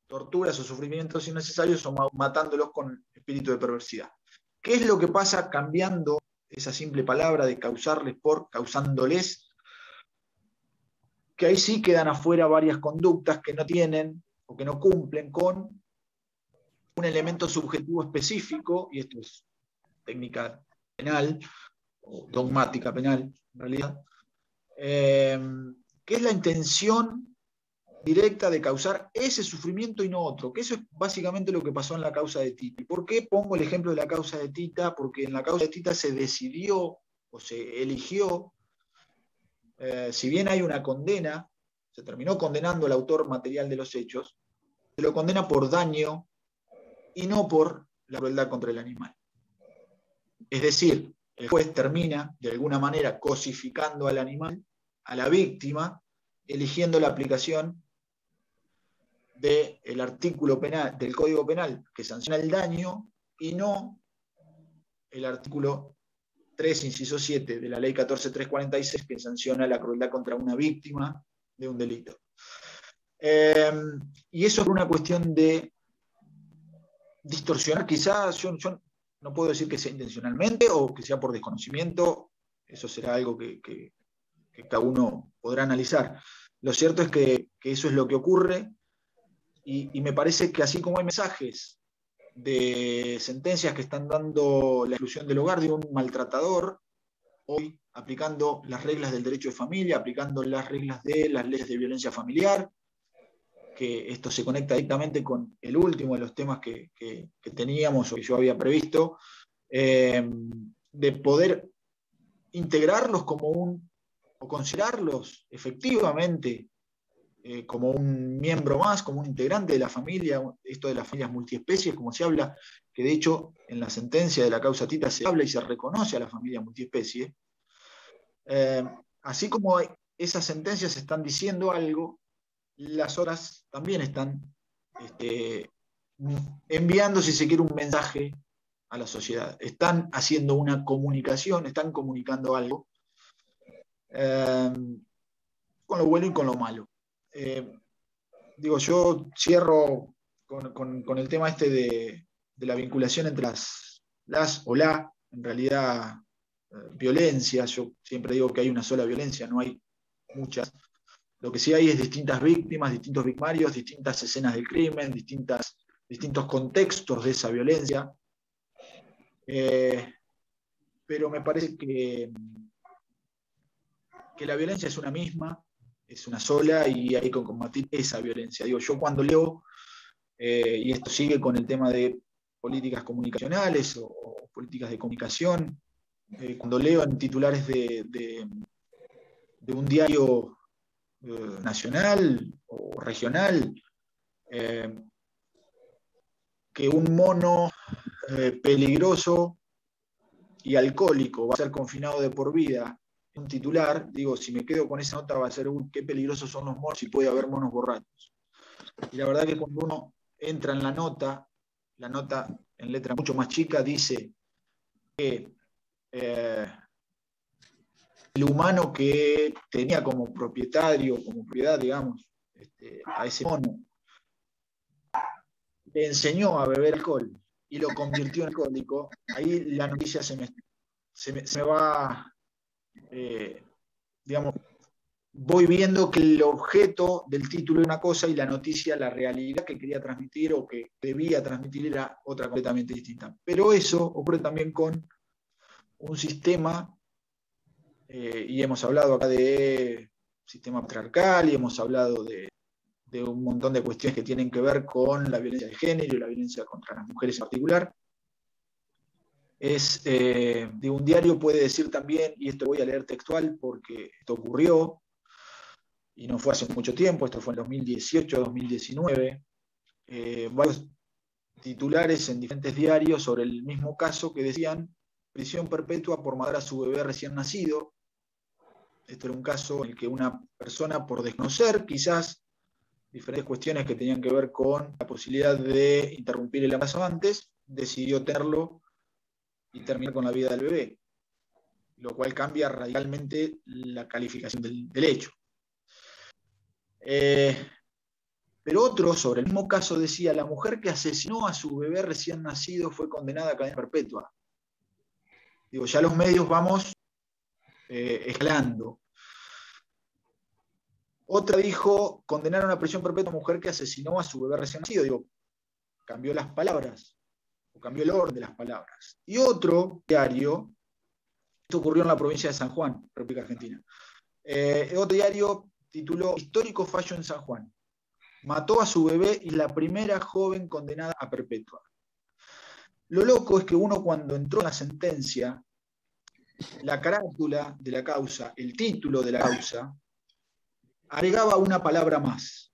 torturas o sufrimientos innecesarios o matándolos con espíritu de perversidad. ¿Qué es lo que pasa cambiando esa simple palabra de causarles por causándoles? Que ahí sí quedan afuera varias conductas que no tienen o que no cumplen con un elemento subjetivo específico, y esto es técnica penal, o dogmática penal, en realidad, que es la intención directa de causar ese sufrimiento y no otro, que eso es básicamente lo que pasó en la causa de Tita. ¿Y por qué pongo el ejemplo de la causa de Tita? Porque en la causa de Tita se decidió o se eligió, si bien hay una condena, se terminó condenando al autor material de los hechos, se lo condena por daño y no por la crueldad contra el animal. Es decir, el juez termina de alguna manera cosificando al animal, a la víctima, eligiendo la aplicación del artículo penal, del Código Penal que sanciona el daño y no el artículo 3, inciso 7 de la ley 14.346 que sanciona la crueldad contra una víctima de un delito. Y eso es por una cuestión de distorsionar, quizás yo no puedo decir que sea intencionalmente o que sea por desconocimiento, eso será algo que cada uno podrá analizar. Lo cierto es que eso es lo que ocurre y me parece que así como hay mensajes de sentencias que están dando la exclusión del hogar de un maltratador, hoy aplicando las reglas del derecho de familia, aplicando las reglas de las leyes de violencia familiar, que esto se conecta directamente con el último de los temas que teníamos o que yo había previsto, de poder integrarlos o considerarlos efectivamente como un miembro más, como un integrante de la familia, esto de las familias multiespecies, como se habla, que de hecho en la sentencia de la causa Tita se habla y se reconoce a la familia multiespecie. Así como esas sentencias están diciendo algo, las otras también están enviando, si se quiere, un mensaje a la sociedad. Están haciendo una comunicación, están comunicando algo, con lo bueno y con lo malo. Yo cierro con el tema este de la vinculación entre en realidad, violencia. Yo siempre digo que hay una sola violencia, no hay muchas. Lo que sí hay es distintas víctimas, distintos victimarios, distintas escenas del crimen, distintos contextos de esa violencia. Pero me parece que la violencia es una misma, es una sola, y hay que combatir esa violencia. Digo, yo cuando leo, y esto sigue con el tema de políticas comunicacionales o políticas de comunicación, cuando leo en titulares de un diario nacional o regional, que un mono peligroso y alcohólico va a ser confinado de por vida, un titular, digo, si me quedo con esa nota va a ser, qué peligrosos son los monos y puede haber monos borrachos. Y la verdad que cuando uno entra en la nota en letra mucho más chica dice que el humano que tenía como propietario, como propiedad, digamos, a ese mono, le enseñó a beber alcohol y lo convirtió en alcohólico, ahí la noticia se me va, digamos, voy viendo que el objeto del título era una cosa y la noticia, la realidad que quería transmitir o que debía transmitir era otra completamente distinta. Pero eso ocurre también con un sistema, y hemos hablado acá de sistema patriarcal y hemos hablado de un montón de cuestiones que tienen que ver con la violencia de género y la violencia contra las mujeres en particular. De un diario puede decir también, y esto voy a leer textual porque esto ocurrió, y no fue hace mucho tiempo, esto fue en 2018, 2019, varios titulares en diferentes diarios sobre el mismo caso que decían prisión perpetua por matar a su bebé recién nacido. Esto era un caso en el que una persona, por desconocer quizás diferentes cuestiones que tenían que ver con la posibilidad de interrumpir el embarazo antes, decidió tenerlo y terminar con la vida del bebé, lo cual cambia radicalmente la calificación del hecho. Pero otro, sobre el mismo caso, decía, la mujer que asesinó a su bebé recién nacido fue condenada a cadena perpetua. Digo, ya los medios vamos escalando. Otra dijo, condenaron a prisión perpetua a mujer que asesinó a su bebé recién nacido. Digo, cambió las palabras, o cambió el orden de las palabras. Y otro diario, esto ocurrió en la provincia de San Juan, República Argentina. Otro diario tituló, histórico fallo en San Juan. Mató a su bebé y la primera joven condenada a perpetua. Lo loco es que uno cuando entró en la sentencia, la carátula de la causa, el título de la causa, agregaba una palabra más.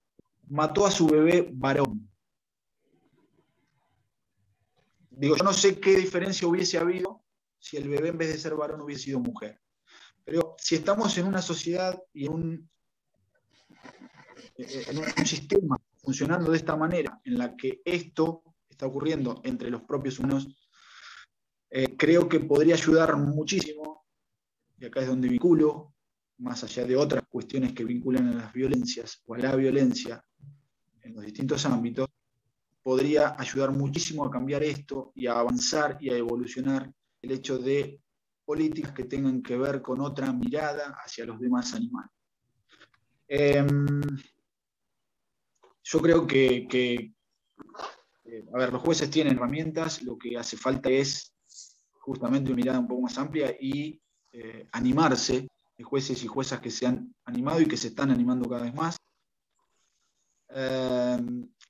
Mató a su bebé varón. Digo, yo no sé qué diferencia hubiese habido si el bebé en vez de ser varón hubiese sido mujer. Pero si estamos en una sociedad y en un sistema funcionando de esta manera, en la que esto está ocurriendo entre los propios humanos, creo que podría ayudar muchísimo, y acá es donde vinculo, más allá de otras cuestiones que vinculan a las violencias o a la violencia en los distintos ámbitos, podría ayudar muchísimo a cambiar esto y a avanzar y a evolucionar el hecho de políticas que tengan que ver con otra mirada hacia los demás animales. Yo creo que a ver, los jueces tienen herramientas, lo que hace falta es justamente una mirada un poco más amplia y animarse, de jueces y juezas que se han animado y que se están animando cada vez más.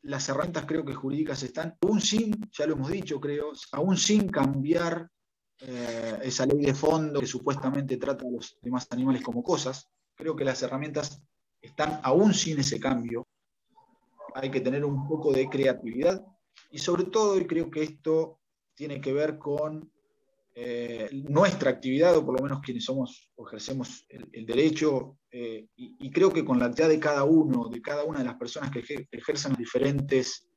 Las herramientas creo que jurídicas están, aún sin, ya lo hemos dicho creo, aún sin cambiar esa ley de fondo que supuestamente trata a los demás animales como cosas. Creo que las herramientas están aún sin ese cambio. Hay que tener un poco de creatividad y sobre todo, y creo que esto tiene que ver con nuestra actividad, o por lo menos quienes somos o ejercemos el derecho, y creo que con la actividad de cada uno, de cada una de las personas que ejercen las diferentes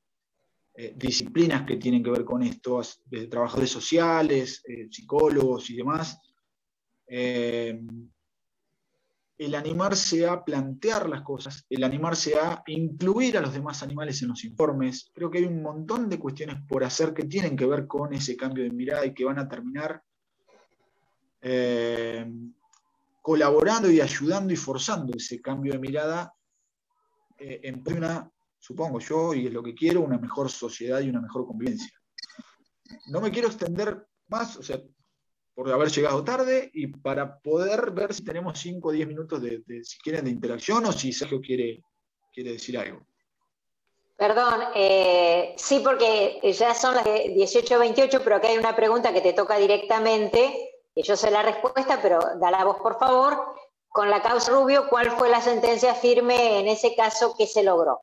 disciplinas que tienen que ver con esto, desde trabajadores sociales, psicólogos y demás, el animarse a plantear las cosas, el animarse a incluir a los demás animales en los informes. Creo que hay un montón de cuestiones por hacer que tienen que ver con ese cambio de mirada y que van a terminar colaborando y ayudando y forzando ese cambio de mirada en pos de una, supongo yo, y es lo que quiero, una mejor sociedad y una mejor convivencia. No me quiero extender más, o sea, por haber llegado tarde y para poder ver si tenemos 5 o 10 minutos si quieren, de interacción o si Sergio quiere decir algo. Perdón, sí, porque ya son las 18:28, pero acá hay una pregunta que te toca directamente, y yo sé la respuesta, pero da la voz, por favor. Con la causa Rubio, ¿cuál fue la sentencia firme en ese caso que se logró?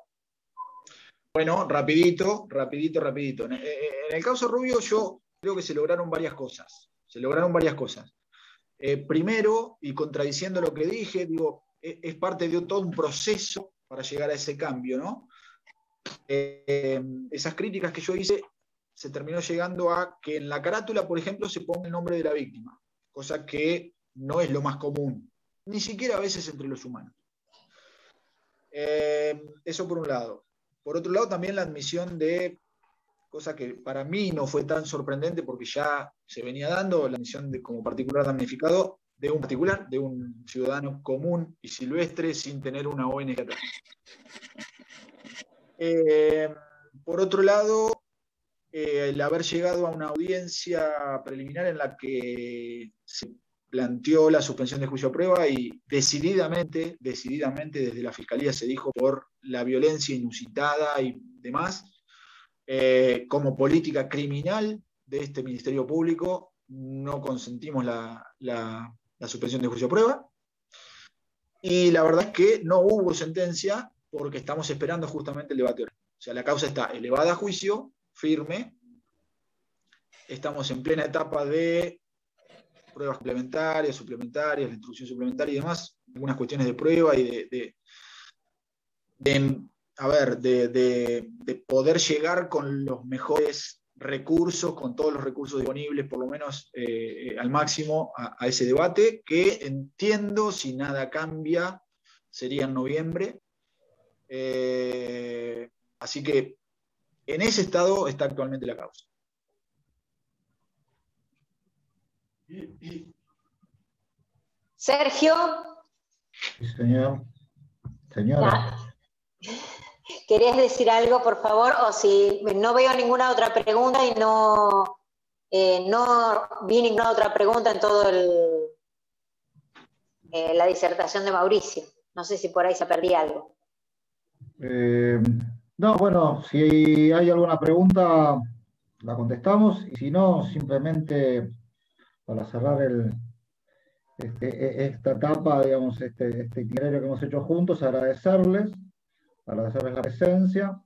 Bueno, rapidito. En el caso Rubio yo creo que se lograron varias cosas. Primero, y contradiciendo lo que dije, digo, es parte de todo un proceso para llegar a ese cambio, ¿no? Esas críticas que yo hice, se terminó llegando a que en la carátula, por ejemplo, se ponga el nombre de la víctima, cosa que no es lo más común, ni siquiera a veces entre los humanos. Eso por un lado. Por otro lado, también la admisión de, cosa que para mí no fue tan sorprendente porque ya se venía dando, la admisión de, como particular damnificado, de un ciudadano común y silvestre sin tener una ONG atrás. Por otro lado, el haber llegado a una audiencia preliminar en la que se planteó la suspensión de juicio a prueba y decididamente desde la Fiscalía se dijo por la violencia inusitada y demás, como política criminal de este Ministerio Público, no consentimos la suspensión de juicio a prueba. Y la verdad es que no hubo sentencia porque estamos esperando justamente el debate oral. O sea, la causa está elevada a juicio, firme. Estamos en plena etapa de pruebas suplementarias, la instrucción suplementaria y demás, algunas cuestiones de prueba y de poder llegar con los mejores recursos, con todos los recursos disponibles, por lo menos al máximo, a ese debate, que entiendo, si nada cambia, sería en noviembre. Así que en ese estado está actualmente la causa. Sergio. Sí, señora. ¿Querías decir algo, por favor? O si no veo ninguna otra pregunta y no vi ninguna otra pregunta en todo la disertación de Mauricio. No sé si por ahí se perdí algo. No, bueno, si hay alguna pregunta, la contestamos, y si no, simplemente para cerrar esta etapa, digamos, este itinerario que hemos hecho juntos, agradecerles la presencia,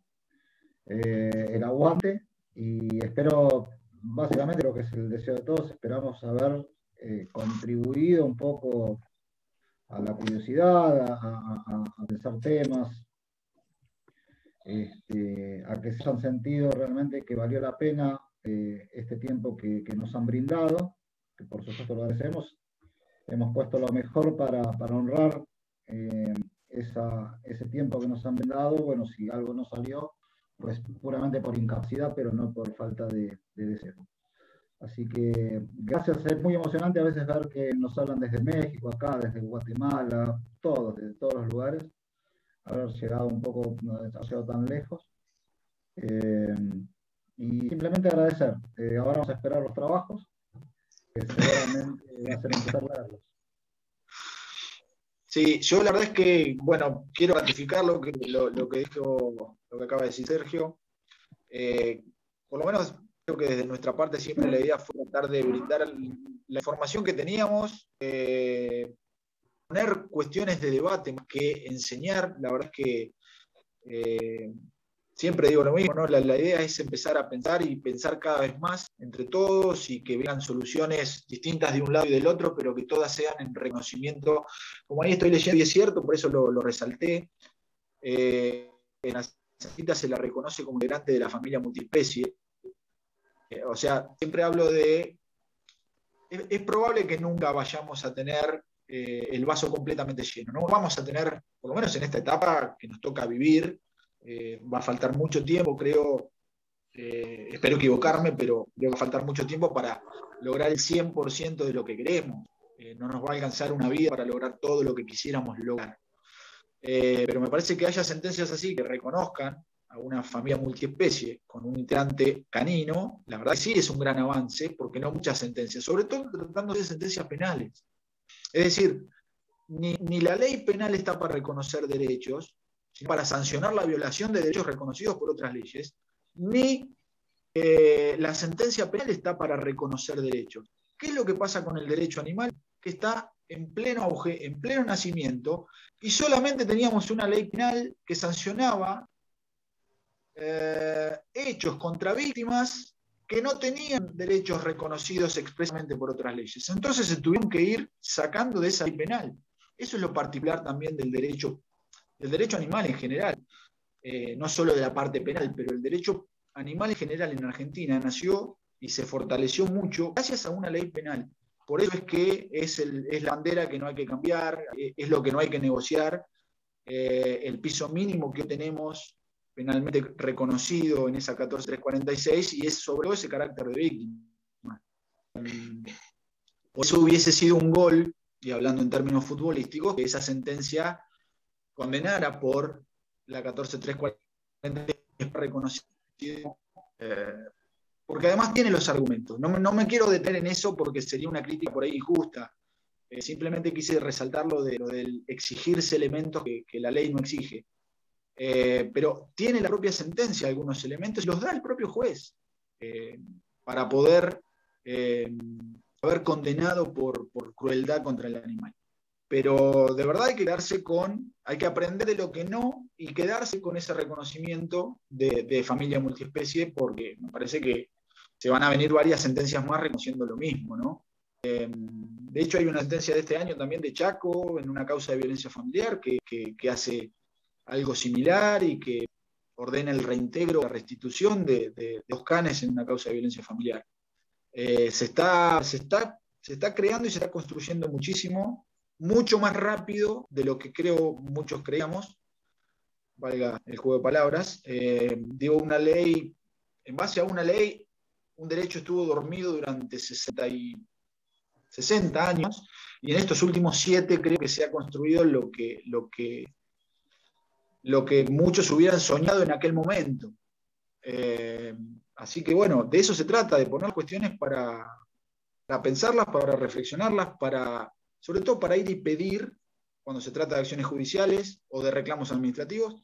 el aguante, y espero, básicamente lo que es el deseo de todos, esperamos haber contribuido un poco a la curiosidad, a pensar temas, a que se hayan sentido realmente que valió la pena este tiempo que nos han brindado, que por supuesto lo agradecemos. Hemos puesto lo mejor para honrar ese tiempo que nos han brindado. Bueno, si algo no salió, pues puramente por incapacidad, pero no por falta de deseo. Así que gracias, es muy emocionante a veces ver que nos hablan desde México, acá, desde Guatemala, desde todos los lugares, haber llegado un poco, no haber llegado tan lejos. Y simplemente agradecer. Ahora vamos a esperar los trabajos, que seguramente va a ser empezar a leerlos. Sí, yo la verdad es que, bueno, quiero ratificar lo que acaba de decir Sergio. Por lo menos creo que desde nuestra parte siempre la idea fue tratar de brindar la información que teníamos, poner cuestiones de debate más que enseñar. La verdad es que siempre digo lo mismo, ¿no? La idea es empezar a pensar y pensar cada vez más entre todos y que vengan soluciones distintas de un lado y del otro, pero que todas sean en reconocimiento. Como ahí estoy leyendo, y es cierto, por eso lo resalté, en la cita se la reconoce como integrante de la familia multiespecie. O sea, siempre hablo de... Es probable que nunca vayamos a tener el vaso completamente lleno, ¿no? Vamos a tener, por lo menos en esta etapa que nos toca vivir, va a faltar mucho tiempo, creo, espero equivocarme, pero creo que va a faltar mucho tiempo para lograr el 100% de lo que queremos. no nos va a alcanzar una vida para lograr todo lo que quisiéramos lograr. Pero me parece que haya sentencias así que reconozcan a una familia multiespecie con un integrante canino, la verdad que sí es un gran avance, porque no muchas sentencias, sobre todo tratándose de sentencias penales. Es decir, ni la ley penal está para reconocer derechos, sino para sancionar la violación de derechos reconocidos por otras leyes, ni la sentencia penal está para reconocer derechos. ¿Qué es lo que pasa con el derecho animal? Que está en pleno auge, en pleno nacimiento, y solamente teníamos una ley penal que sancionaba hechos contra víctimas que no tenían derechos reconocidos expresamente por otras leyes. Entonces se tuvieron que ir sacando de esa ley penal. Eso es lo particular también del derecho animal en general, no solo de la parte penal, pero el derecho animal en general en Argentina nació y se fortaleció mucho gracias a una ley penal. Por eso es que es la bandera que no hay que cambiar, es lo que no hay que negociar, el piso mínimo que tenemos penalmente reconocido en esa 14346, y es sobre todo ese carácter de víctima. Por eso hubiese sido un gol, y hablando en términos futbolísticos, que esa sentencia condenara por la 14346 reconocido, porque además tiene los argumentos. No me quiero detener en eso porque sería una crítica por ahí injusta. Simplemente quise resaltar lo del exigirse elementos que la ley no exige. Pero tiene la propia sentencia algunos elementos y los da el propio juez para poder haber condenado por crueldad contra el animal. Pero de verdad hay que aprender de lo que no y quedarse con ese reconocimiento de familia multiespecie, porque me parece que se van a venir varias sentencias más reconociendo lo mismo, ¿no? De hecho hay una sentencia de este año también de Chaco en una causa de violencia familiar que hace algo similar y que ordena el reintegro, la restitución de los canes en una causa de violencia familiar. Se está creando y se está construyendo muchísimo, mucho más rápido de lo que creo muchos creíamos, valga el juego de palabras. Digo, una ley, en base a una ley, un derecho estuvo dormido durante 60 años, y en estos últimos 7 creo que se ha construido lo que muchos hubieran soñado en aquel momento. Así que bueno, de eso se trata, de poner cuestiones para pensarlas, para reflexionarlas, sobre todo para ir y pedir cuando se trata de acciones judiciales o de reclamos administrativos,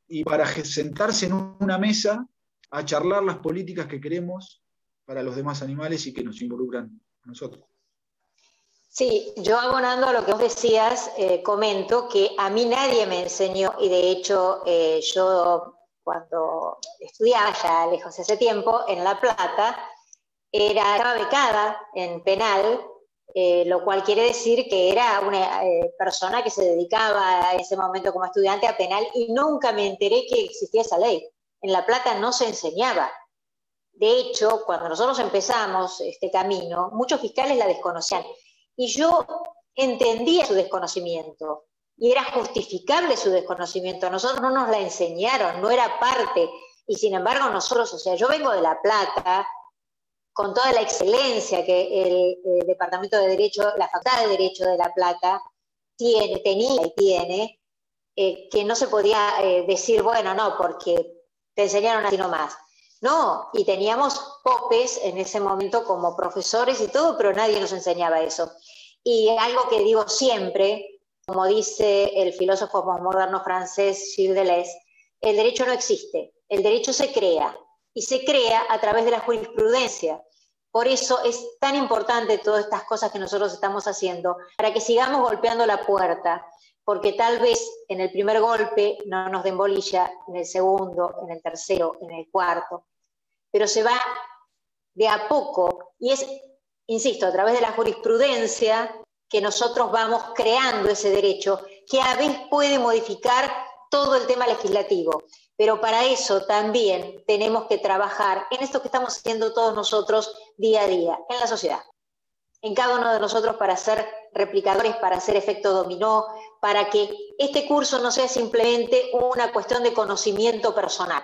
y para sentarse en una mesa a charlar las políticas que queremos para los demás animales y que nos involucran a nosotros. Sí, yo abonando a lo que vos decías, comento que a mí nadie me enseñó, y de hecho yo cuando estudiaba ya lejos hace tiempo en La Plata, estaba becada en penal, lo cual quiere decir que era una persona que se dedicaba a ese momento como estudiante a penal, y nunca me enteré que existía esa ley. En La Plata no se enseñaba. De hecho, cuando nosotros empezamos este camino, muchos fiscales la desconocían. Y yo entendía su desconocimiento, y era justificable su desconocimiento. A nosotros no nos la enseñaron, no era parte, y sin embargo nosotros, o sea, yo vengo de La Plata, con toda la excelencia que el Departamento de Derecho, la Facultad de Derecho de La Plata tenía y tiene, que no se podía decir, bueno, no, porque te enseñaron así nomás. No, y teníamos popes en ese momento como profesores y todo, pero nadie nos enseñaba eso. Y algo que digo siempre, como dice el filósofo posmoderno francés Gilles Deleuze, el derecho no existe, el derecho se crea, y se crea a través de la jurisprudencia. Por eso es tan importante todas estas cosas que nosotros estamos haciendo, para que sigamos golpeando la puerta, porque tal vez en el primer golpe no nos den bolilla, en el segundo, en el tercero, en el cuarto, pero se va de a poco, y es, insisto, a través de la jurisprudencia que nosotros vamos creando ese derecho, que a veces puede modificar todo el tema legislativo. Pero para eso también tenemos que trabajar en esto que estamos haciendo todos nosotros día a día, en la sociedad. En cada uno de nosotros, para ser replicadores, para hacer efecto dominó, para que este curso no sea simplemente una cuestión de conocimiento personal.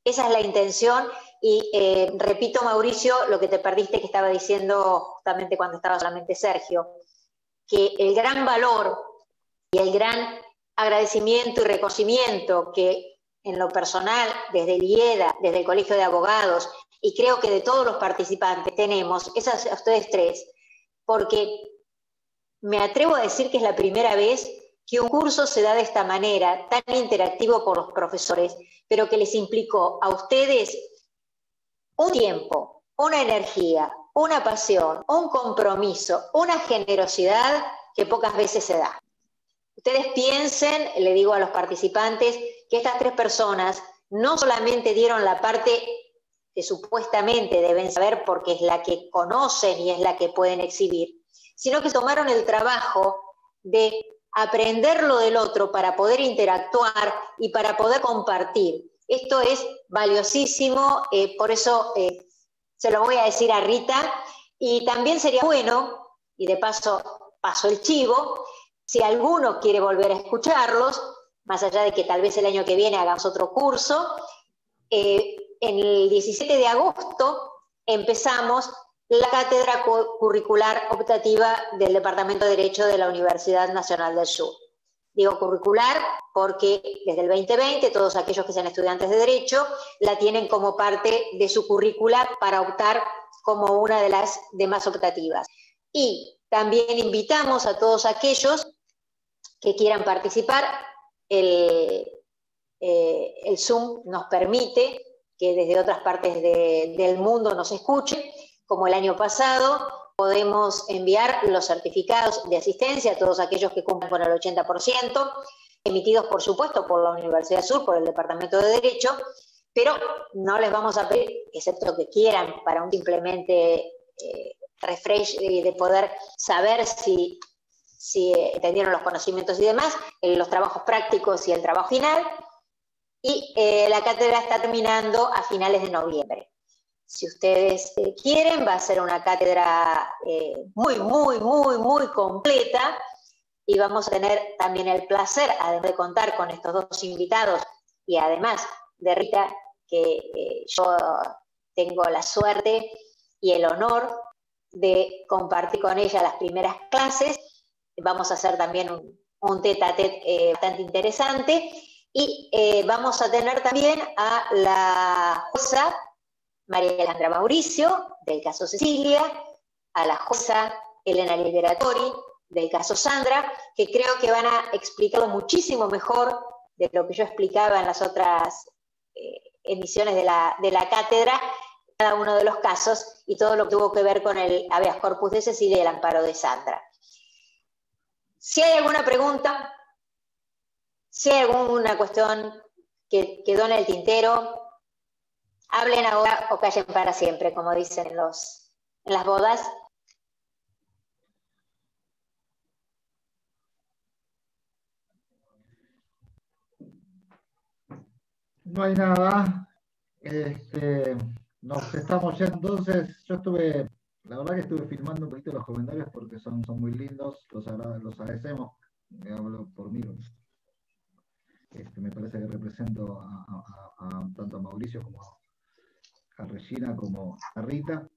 Esa es la intención, Y repito, Mauricio, lo que te perdiste que estaba diciendo justamente cuando estaba solamente Sergio, que el gran valor y el gran agradecimiento y reconocimiento que en lo personal, desde el IEDA, desde el Colegio de Abogados, y creo que de todos los participantes tenemos, es a ustedes tres, porque me atrevo a decir que es la primera vez que un curso se da de esta manera, tan interactivo por los profesores, pero que les implicó a ustedes un tiempo, una energía, una pasión, un compromiso, una generosidad que pocas veces se da. Ustedes piensen, le digo a los participantes, que estas tres personas no solamente dieron la parte que supuestamente deben saber porque es la que conocen y es la que pueden exhibir, sino que tomaron el trabajo de aprender lo del otro para poder interactuar y para poder compartir. Esto es valiosísimo, por eso se lo voy a decir a Rita, y también sería bueno, y de paso paso el chivo, si alguno quiere volver a escucharlos, más allá de que tal vez el año que viene hagamos otro curso, en el 17 de agosto empezamos la cátedra curricular optativa del Departamento de Derecho de la Universidad Nacional del Sur. Digo curricular porque desde el 2020 todos aquellos que sean estudiantes de Derecho la tienen como parte de su currícula para optar como una de las demás optativas. Y también invitamos a todos aquellos que quieran participar. El Zoom nos permite que desde otras partes del mundo nos escuchen, como el año pasado. Podemos enviar los certificados de asistencia a todos aquellos que cumplan con el 80%, emitidos por supuesto por la Universidad Sur, por el Departamento de Derecho, pero no les vamos a pedir, excepto que quieran, para un simplemente refresh de poder saber si entendieron los conocimientos y demás, los trabajos prácticos y el trabajo final. Y la cátedra está terminando a finales de noviembre. Si ustedes quieren, va a ser una cátedra muy completa, y vamos a tener también el placer, además de contar con estos dos invitados, y además de Rita, que yo tengo la suerte y el honor de compartir con ella las primeras clases. Vamos a hacer también un tete-a-tete bastante interesante, y vamos a tener también a la jueza María Alejandra Mauricio, del caso Cecilia, a la jueza Elena Liberatori, del caso Sandra, que creo que van a explicarlo muchísimo mejor de lo que yo explicaba en las otras emisiones de la cátedra, cada uno de los casos y todo lo que tuvo que ver con el habeas corpus de Cecilia y el amparo de Sandra. Si hay alguna pregunta, si hay alguna cuestión que quedó en el tintero, hablen ahora o callen para siempre, como dicen en las bodas. No hay nada. Nos estamos yendo. Entonces, la verdad que estuve filmando un poquito los comentarios porque son muy lindos, los agradecemos. Me hablo por mí. Me parece que represento tanto a Mauricio como a Regina como a Rita.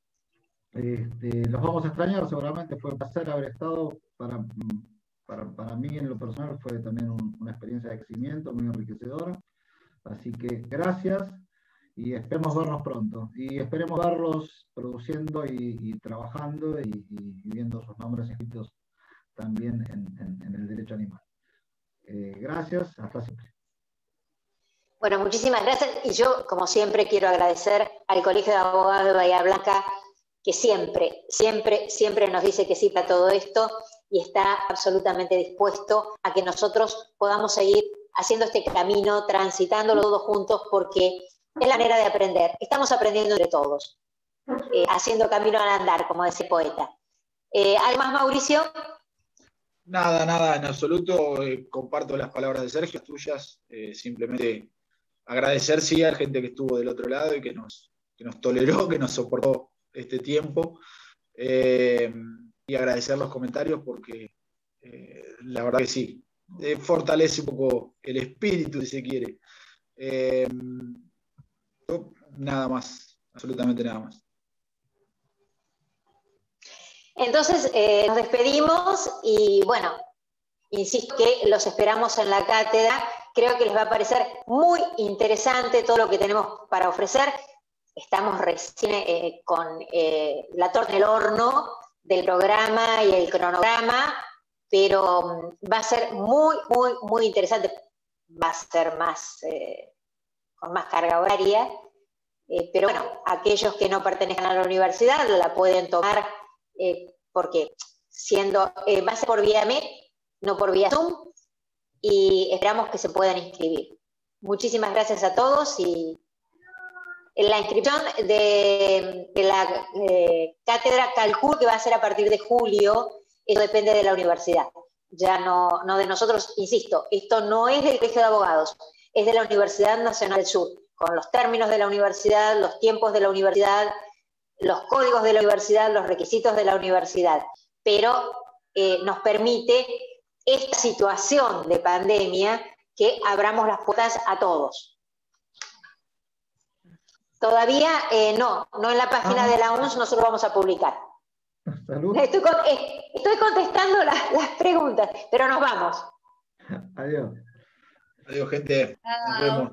Los vamos a extrañar, seguramente fue un placer haber estado. Para mí en lo personal fue también una experiencia de crecimiento muy enriquecedora. Así que gracias y esperemos vernos pronto. Y esperemos verlos produciendo y trabajando y viendo sus nombres escritos también en el derecho animal. Gracias, hasta siempre. Bueno, muchísimas gracias. Y yo, como siempre, quiero agradecer al Colegio de Abogados de Bahía Blanca, que siempre nos dice que sí para todo esto y está absolutamente dispuesto a que nosotros podamos seguir haciendo este camino, transitándolo todos juntos, porque es la manera de aprender. Estamos aprendiendo entre todos, haciendo camino al andar, como decía el poeta. ¿Algo más, Mauricio? Nada, en absoluto. Comparto las palabras de Sergio, las tuyas. Simplemente agradecer, sí, a la gente que estuvo del otro lado y que nos toleró, que nos soportó este tiempo. Y agradecer los comentarios porque la verdad que sí, fortalece un poco el espíritu, si se quiere. Nada más absolutamente nada más. Entonces, nos despedimos y bueno, insisto que los esperamos en la cátedra. Creo que les va a parecer muy interesante todo lo que tenemos para ofrecer. Estamos recién con la torta en el horno del programa y el cronograma, pero va a ser muy, muy, muy interesante. Va a ser más, con más carga horaria, pero bueno, aquellos que no pertenezcan a la universidad la pueden tomar porque va a ser por vía MET, no por vía Zoom, y esperamos que se puedan inscribir. Muchísimas gracias a todos y la inscripción de la cátedra calculo que va a ser a partir de julio, eso depende de la universidad, ya no de nosotros, insisto, esto no es del Colegio de Abogados, es de la Universidad Nacional del Sur, con los términos de la universidad, los tiempos de la universidad, los códigos de la universidad, los requisitos de la universidad, pero nos permite esta situación de pandemia que abramos las puertas a todos. Todavía no en la página de la UNS nosotros vamos a publicar. Salud. Estoy contestando las preguntas, pero nos vamos. Adiós. Adiós, gente. Nos vemos.